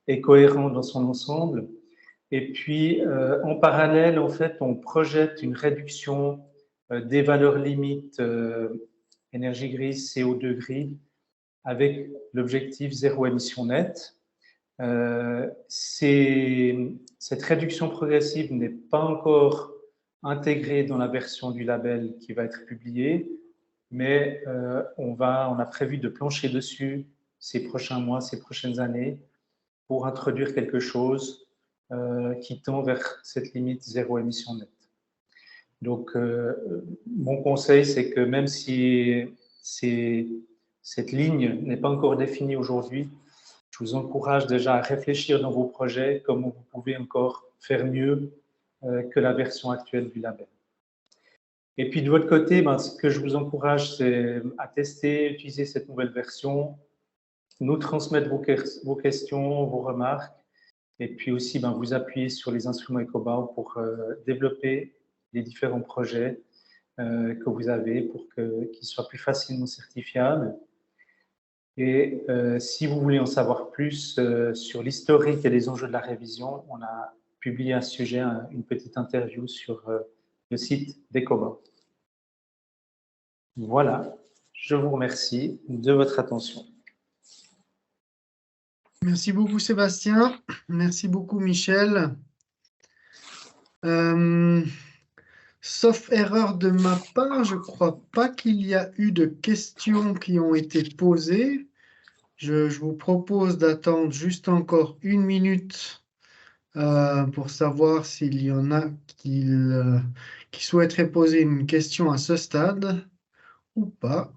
est cohérent dans son ensemble. Et puis, en parallèle, en fait, on projette une réduction des valeurs limites énergie grise, CO2 gris, avec l'objectif zéro émission nette. Cette réduction progressive n'est pas encore intégrée dans la version du label qui va être publiée, mais on a prévu de plancher dessus ces prochains mois, ces prochaines années, pour introduire quelque chose qui tend vers cette limite zéro émission nette. Donc, mon conseil, c'est que même si cette ligne n'est pas encore définie aujourd'hui, je vous encourage déjà à réfléchir dans vos projets comment vous pouvez encore faire mieux que la version actuelle du label. Et puis de votre côté, ce que je vous encourage, c'est à tester, utiliser cette nouvelle version, nous transmettre vos questions, vos remarques, et puis aussi vous appuyer sur les instruments EcoBau pour développer les différents projets que vous avez pour qu'ils soient plus facilement certifiables. Et si vous voulez en savoir plus sur l'historique et les enjeux de la révision, on a publié à ce sujet une petite interview sur le site d'EcoBau. Voilà, je vous remercie de votre attention. Merci beaucoup Sébastien, merci beaucoup Michel. Sauf erreur de ma part, je ne crois pas qu'il y a eu de questions qui ont été posées. Je vous propose d'attendre juste encore 1 minute pour savoir s'il y en a qui souhaiteraient poser une question à ce stade ou pas.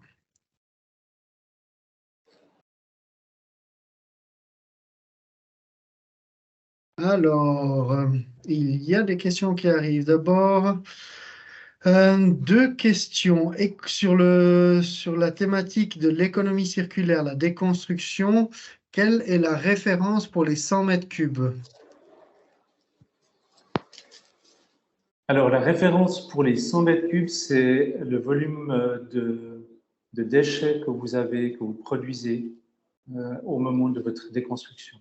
Alors, il y a des questions qui arrivent. D'abord, 2 questions sur la thématique de l'économie circulaire, la déconstruction. Quelle est la référence pour les 100 mètres cubes? Alors, la référence pour les 100 mètres cubes, c'est le volume de déchets que vous produisez au moment de votre déconstruction.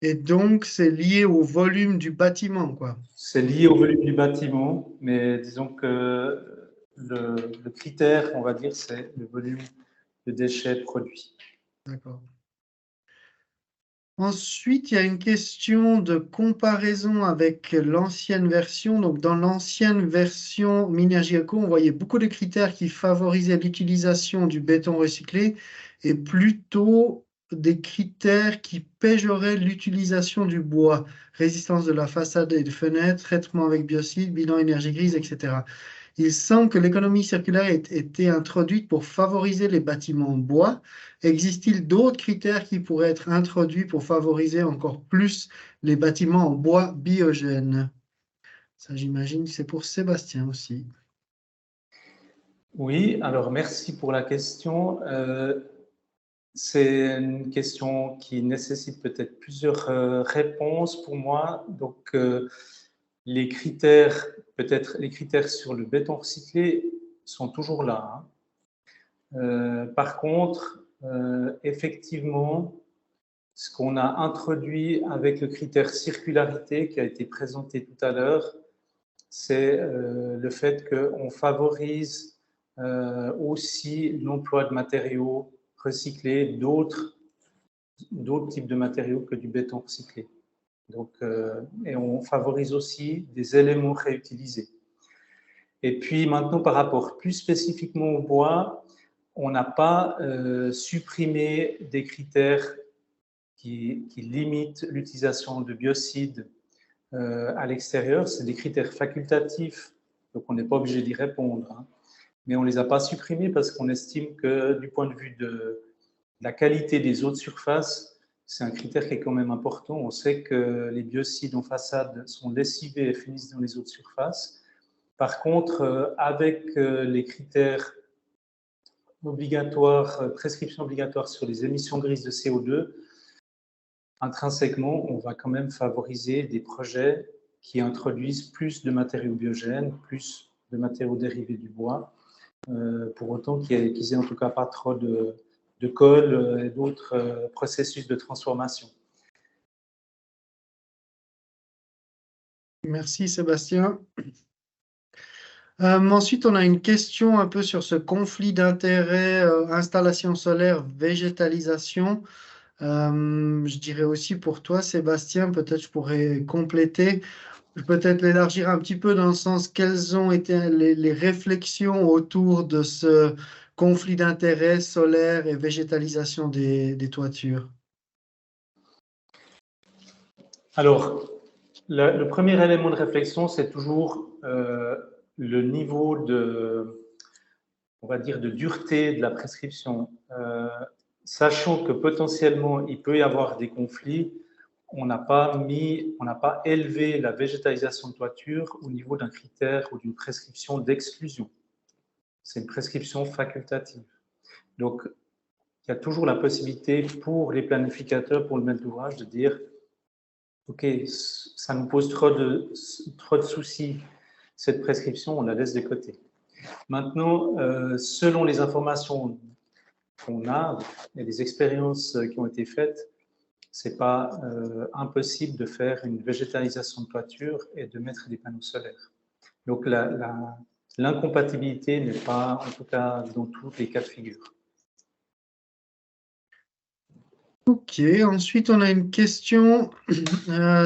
Et donc, c'est lié au volume du bâtiment, quoi. C'est lié au volume du bâtiment, mais disons que le critère, on va dire, c'est le volume de déchets produits. D'accord. Ensuite, il y a une question de comparaison avec l'ancienne version. Donc, dans l'ancienne version Minergie Eco, on voyait beaucoup de critères qui favorisaient l'utilisation du béton recyclé et plutôt des critères qui péjoraient l'utilisation du bois, résistance de la façade et des fenêtres, traitement avec biocide, bilan énergie grise, etc. Il semble que l'économie circulaire ait été introduite pour favoriser les bâtiments en bois. Existe-t-il d'autres critères qui pourraient être introduits pour favoriser encore plus les bâtiments en bois biogènes? Ça, j'imagine que c'est pour Sébastien aussi. Oui, alors merci pour la question. C'est une question qui nécessite peut-être plusieurs réponses pour moi. Donc, les critères, peut-être les critères sur le béton recyclé sont toujours là. Par contre, effectivement, ce qu'on a introduit avec le critère circularité qui a été présenté tout à l'heure, c'est le fait qu'on favorise aussi l'emploi de matériaux recyclés, d'autres types de matériaux que du béton recyclé. Donc, et on favorise aussi des éléments réutilisés. Et puis maintenant, par rapport plus spécifiquement au bois, on n'a pas supprimé des critères qui limitent l'utilisation de biocides à l'extérieur. C'est des critères facultatifs, donc on n'est pas obligé d'y répondre. Hein. Mais on ne les a pas supprimés parce qu'on estime que du point de vue de la qualité des eaux de surface, c'est un critère qui est quand même important. On sait que les biocides en façade sont lessivés et finissent dans les eaux de surface. Par contre, avec les critères obligatoire, prescription obligatoire sur les émissions grises de CO2, intrinsèquement, on va quand même favoriser des projets qui introduisent plus de matériaux biogènes, plus de matériaux dérivés du bois, pour autant qu'ils n'aient en tout cas pas trop de colle et d'autres processus de transformation. Merci Sébastien. Ensuite, on a une question un peu sur ce conflit d'intérêts, installation solaire, végétalisation. Je dirais aussi pour toi, Sébastien, peut-être je pourrais compléter, peut-être l'élargir un petit peu dans le sens quelles ont été les réflexions autour de ce conflit d'intérêts solaire et végétalisation des toitures. Alors, le premier élément de réflexion, c'est toujours le niveau de, on va dire, de dureté de la prescription. Sachant que potentiellement, il peut y avoir des conflits, on n'a pas élevé la végétalisation de toiture au niveau d'un critère ou d'une prescription d'exclusion. C'est une prescription facultative. Donc, il y a toujours la possibilité pour les planificateurs, pour le maître d'ouvrage, de dire OK, ça nous pose trop de soucis, cette prescription, on la laisse de côté. Maintenant, selon les informations qu'on a et les expériences qui ont été faites, ce n'est pas impossible de faire une végétalisation de toiture et de mettre des panneaux solaires. Donc, l'incompatibilité n'est pas, en tout cas, dans tous les cas de figure. Ok, ensuite on a une question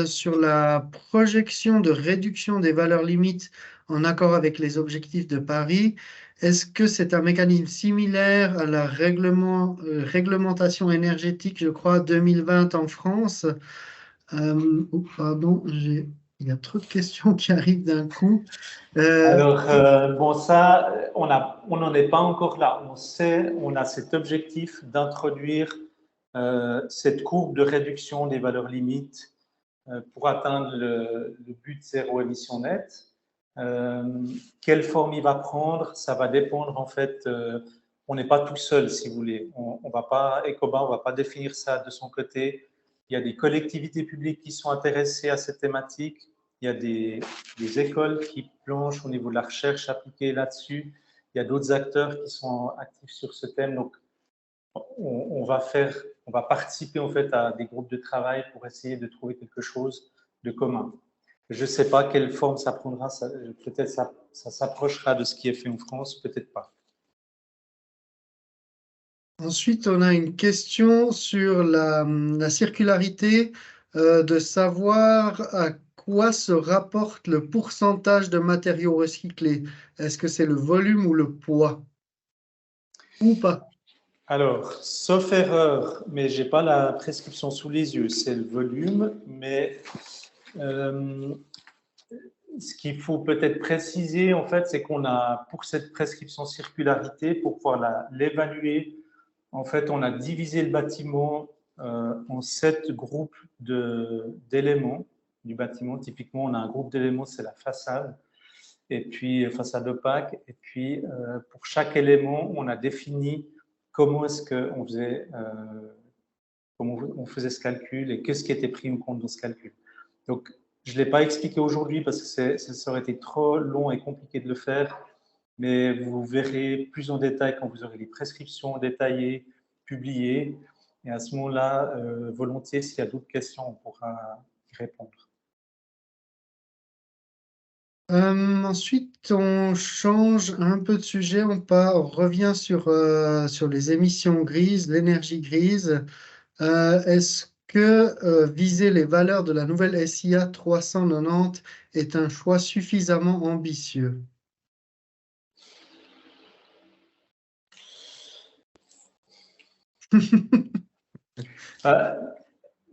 sur la projection de réduction des valeurs limites en accord avec les objectifs de Paris. Est-ce que c'est un mécanisme similaire à la réglementation énergétique, je crois, 2020 en France? Pardon, il y a trop de questions qui arrivent d'un coup. Alors, bon, ça, on n'en est pas encore là. On a cet objectif d'introduire cette courbe de réduction des valeurs limites pour atteindre le but zéro émission nette. Quelle forme il va prendre, ça va dépendre en fait. On n'est pas tout seul, si vous voulez. On va pas, Ecoba, on va pas définir ça de son côté. Il y a des collectivités publiques qui sont intéressées à cette thématique. Il y a des écoles qui planchent au niveau de la recherche appliquée là-dessus. Il y a d'autres acteurs qui sont actifs sur ce thème. Donc, on va participer en fait à des groupes de travail pour essayer de trouver quelque chose de commun. Je ne sais pas quelle forme ça prendra. Peut-être ça s'approchera de ce qui est fait en France, peut-être pas. Ensuite, on a une question sur la circularité, de savoir à quoi se rapporte le pourcentage de matériaux recyclés. Est-ce que c'est le volume ou le poids? Ou pas? Alors, sauf erreur, mais je n'ai pas la prescription sous les yeux, c'est le volume, mais ce qu'il faut peut-être préciser, en fait, c'est qu'on a, pour cette prescription circularité, pour pouvoir l'évaluer, en fait, on a divisé le bâtiment en 7 groupes d'éléments du bâtiment. Typiquement, on a un groupe d'éléments, c'est la façade, et puis façade opaque. Et puis, pour chaque élément, on a défini comment est-ce qu'on faisait, comment on faisait ce calcul et qu'est-ce qui était pris en compte dans ce calcul. Donc, je ne l'ai pas expliqué aujourd'hui parce que ça aurait été trop long et compliqué de le faire, mais vous verrez plus en détail quand vous aurez les prescriptions détaillées, publiées. Et à ce moment-là, volontiers, s'il y a d'autres questions, on pourra y répondre. Ensuite, on change un peu de sujet, on revient sur les émissions grises, l'énergie grise. Est-ce que viser les valeurs de la nouvelle SIA 390 est un choix suffisamment ambitieux?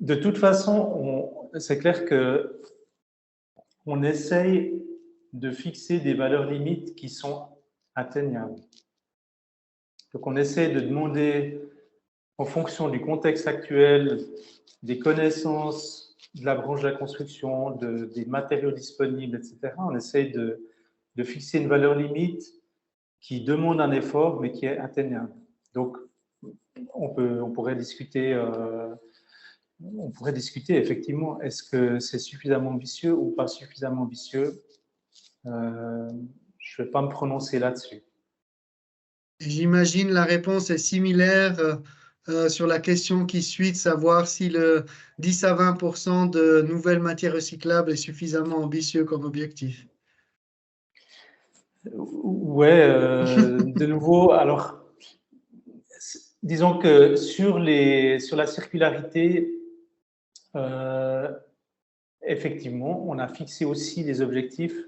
De toute façon, c'est clair que on essaye de fixer des valeurs limites qui sont atteignables. Donc, on essaie de demander, en fonction du contexte actuel, des connaissances de la branche de la construction, des matériaux disponibles, etc. On essaie de fixer une valeur limite qui demande un effort, mais qui est atteignable. Donc, on pourrait discuter effectivement, est-ce que c'est suffisamment ambitieux ou pas suffisamment ambitieux? Je ne vais pas me prononcer là-dessus. J'imagine la réponse est similaire sur la question qui suit, de savoir si le 10 à 20% de nouvelles matières recyclables est suffisamment ambitieux comme objectif. Ouais, de nouveau, alors, disons que sur la circularité, effectivement, on a fixé aussi des objectifs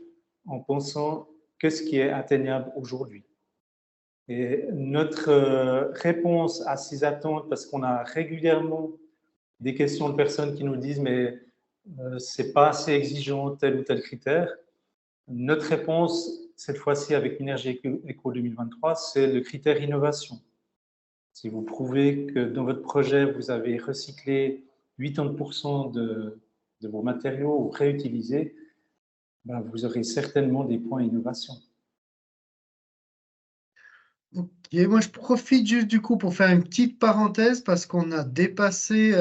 en pensant que ce qui est atteignable aujourd'hui. Et notre réponse à ces attentes, parce qu'on a régulièrement des questions de personnes qui nous disent mais c'est pas assez exigeant tel ou tel critère. Notre réponse, cette fois-ci avec Minergie Eco 2023, c'est le critère innovation. Si vous prouvez que dans votre projet, vous avez recyclé 80% de vos matériaux ou réutilisé, ben vous aurez certainement des points innovation. Ok, moi je profite juste du coup pour faire une petite parenthèse parce qu'on a dépassé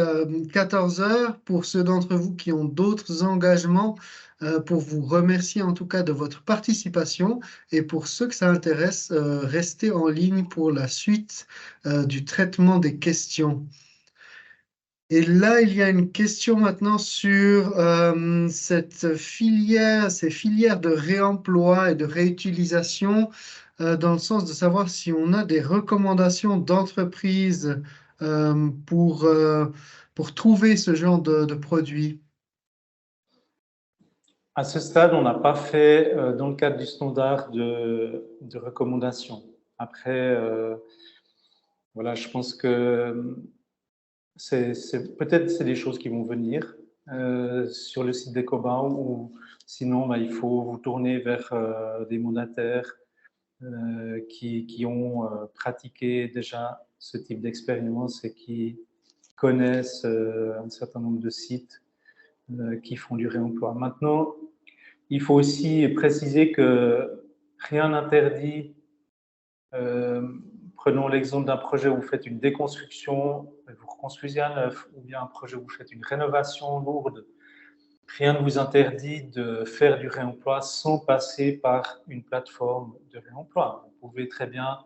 14 heures. Pour ceux d'entre vous qui ont d'autres engagements, pour vous remercier en tout cas de votre participation, et pour ceux que ça intéresse, restez en ligne pour la suite du traitement des questions. Et là, il y a une question maintenant sur ces filières de réemploi et de réutilisation, dans le sens de savoir si on a des recommandations d'entreprise pour trouver ce genre de produits. À ce stade, on n'a pas fait, dans le cadre du standard, de recommandations. Après, voilà, je pense que peut-être c'est des choses qui vont venir sur le site d'Ecobaum, ou sinon il faut vous tourner vers des mandataires qui ont pratiqué déjà ce type d'expérience et qui connaissent un certain nombre de sites qui font du réemploi. Maintenant, il faut aussi préciser que rien n'interdit. Prenons l'exemple d'un projet où vous faites une déconstruction, vous reconstruisez à neuf, ou bien un projet où vous faites une rénovation lourde. Rien ne vous interdit de faire du réemploi sans passer par une plateforme de réemploi. Vous pouvez très bien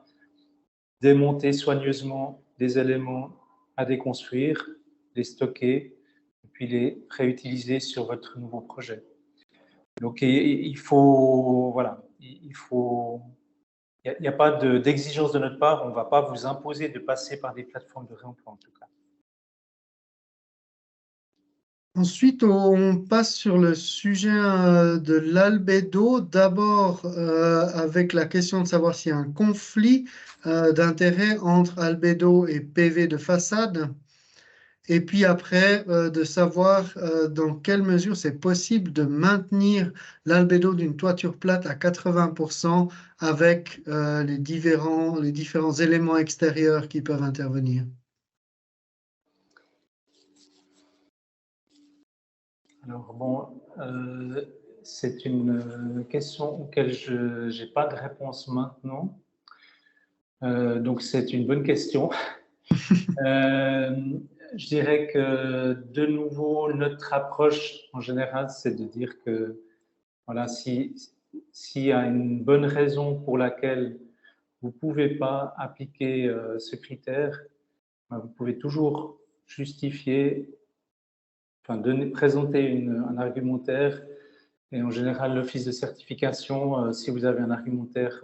démonter soigneusement des éléments à déconstruire, les stocker, et puis les réutiliser sur votre nouveau projet. Donc, il faut, voilà, il n'y a pas d'exigence de notre part, on ne va pas vous imposer de passer par des plateformes de réemploi en tout cas. Ensuite, on passe sur le sujet de l'albédo. D'abord, avec la question de savoir s'il y a un conflit d'intérêt entre albédo et PV de façade. Et puis après, de savoir dans quelle mesure c'est possible de maintenir l'albédo d'une toiture plate à 80% avec les différents éléments extérieurs qui peuvent intervenir. Alors bon, c'est une question auquel je n'ai pas de réponse maintenant. Donc c'est une bonne question. Je dirais que de nouveau, notre approche en général, c'est de dire que voilà, s'il y a une bonne raison pour laquelle vous ne pouvez pas appliquer ce critère, vous pouvez toujours justifier, enfin présenter un argumentaire. Et en général, l'office de certification, si vous avez un argumentaire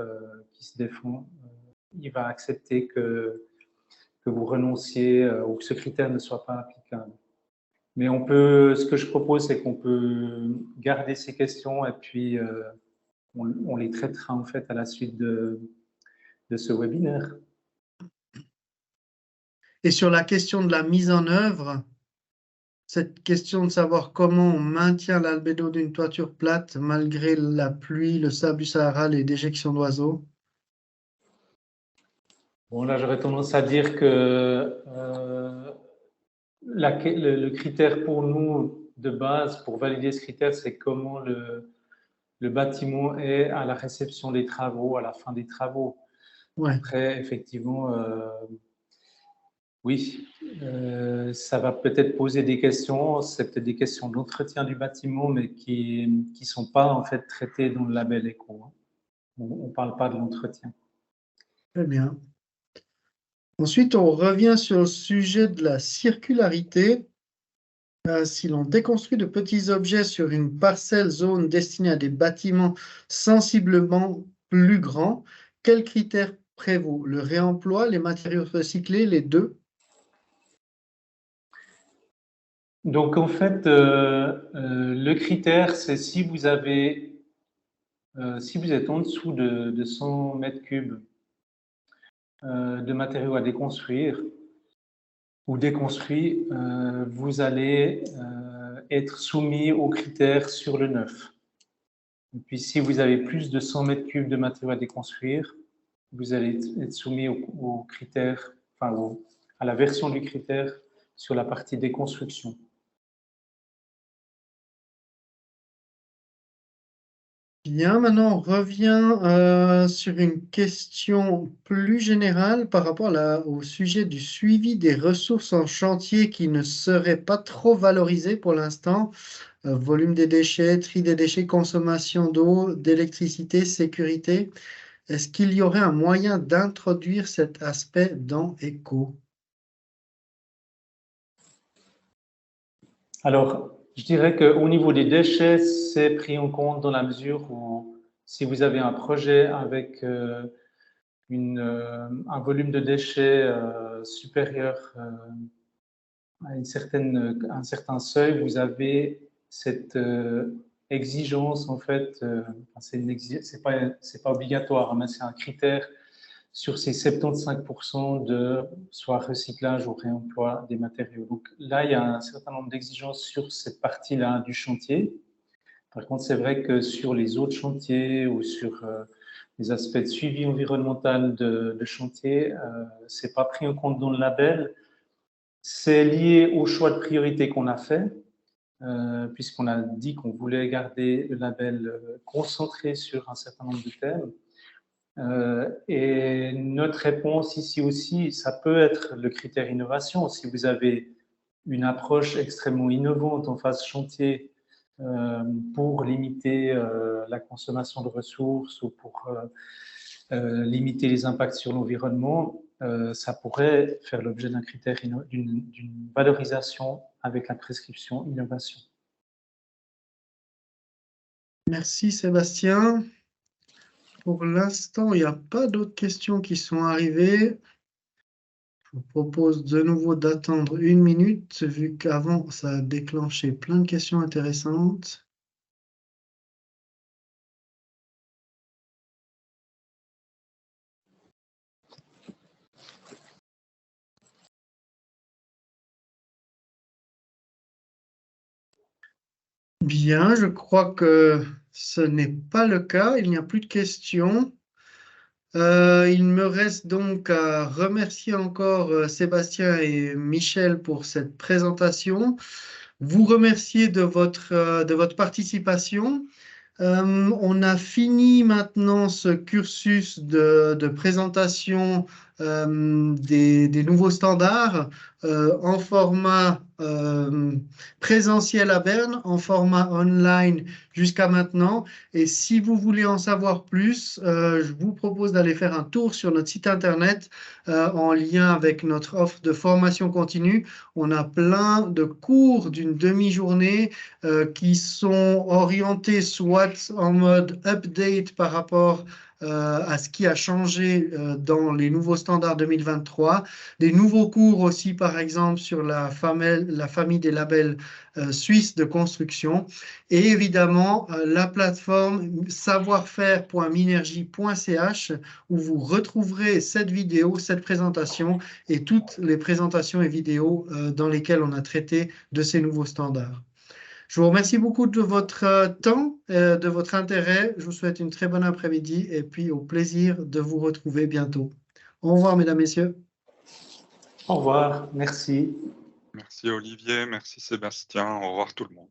qui se défend, il va accepter que vous renonciez ou que ce critère ne soit pas applicable. Mais ce que je propose, c'est qu'on peut garder ces questions et puis on les traitera en fait à la suite de ce webinaire. Et sur la question de la mise en œuvre, cette question de savoir comment on maintient l'albédo d'une toiture plate malgré la pluie, le sable du Sahara, les déjections d'oiseaux. Bon, là, j'aurais tendance à dire que le critère pour nous de base, pour valider ce critère, c'est comment le le bâtiment est à la réception des travaux, à la fin des travaux. Ouais. Après, effectivement, oui, ça va peut-être poser des questions. C'est peut-être des questions d'entretien du bâtiment, mais qui ne sont pas en fait traitées dans le label éco. On ne parle pas de l'entretien. Très bien. Ensuite, on revient sur le sujet de la circularité. Si l'on déconstruit de petits objets sur une parcelle zone destinée à des bâtiments sensiblement plus grands, quels critères prévaut? Le réemploi, les matériaux recyclés, les deux? Donc, en fait, le critère, c'est si vous êtes en dessous de 100 mètres cubes de matériaux à déconstruire ou déconstruits, vous allez être soumis aux critères sur le neuf. Et puis, si vous avez plus de 100 mètres cubes de matériaux à déconstruire, vous allez être soumis aux critères, enfin, à la version du critère sur la partie déconstruction. Bien, maintenant on revient sur une question plus générale par rapport au sujet du suivi des ressources en chantier qui ne seraient pas trop valorisées pour l'instant. Volume des déchets, tri des déchets, consommation d'eau, d'électricité, sécurité. Est-ce qu'il y aurait un moyen d'introduire cet aspect dans ECO? Alors, je dirais qu'au niveau des déchets, c'est pris en compte dans la mesure où si vous avez un projet avec un volume de déchets supérieur à un certain seuil, vous avez cette exigence, en fait, c'est pas obligatoire, mais c'est un critère sur ces 75% de soit recyclage ou réemploi des matériaux. Donc là, il y a un certain nombre d'exigences sur cette partie-là du chantier. Par contre, c'est vrai que sur les autres chantiers ou sur les aspects de suivi environnemental de chantier, c'est pas pris en compte dans le label. C'est lié au choix de priorité qu'on a fait, puisqu'on a dit qu'on voulait garder le label concentré sur un certain nombre de thèmes. Et notre réponse ici aussi, ça peut être le critère innovation. Si vous avez une approche extrêmement innovante en phase chantier pour limiter la consommation de ressources ou pour limiter les impacts sur l'environnement, ça pourrait faire l'objet d'un critère, d'une valorisation avec la prescription innovation. Merci Sébastien. Pour l'instant, il n'y a pas d'autres questions qui sont arrivées. Je vous propose de nouveau d'attendre 1 minute, vu qu'avant, ça a déclenché plein de questions intéressantes. Bien, je crois que ce n'est pas le cas. Il n'y a plus de questions. Il me reste donc à remercier encore Sébastien et Michel pour cette présentation. Vous remercier de votre participation. On a fini maintenant ce cursus de présentation des nouveaux standards en format présentiel à Berne, en format online jusqu'à maintenant. Et si vous voulez en savoir plus, je vous propose d'aller faire un tour sur notre site internet en lien avec notre offre de formation continue. On a plein de cours d'une demi-journée qui sont orientés soit en mode update par rapport à ce qui a changé dans les nouveaux standards 2023, des nouveaux cours aussi par exemple sur la famille des labels suisses de construction et évidemment la plateforme savoir-faire.minergie.ch où vous retrouverez cette vidéo, cette présentation et toutes les présentations et vidéos dans lesquelles on a traité de ces nouveaux standards. Je vous remercie beaucoup de votre temps, de votre intérêt. Je vous souhaite une très bonne après-midi et puis au plaisir de vous retrouver bientôt. Au revoir, mesdames, messieurs. Au revoir, merci. Merci Olivier, merci Sébastien, au revoir tout le monde.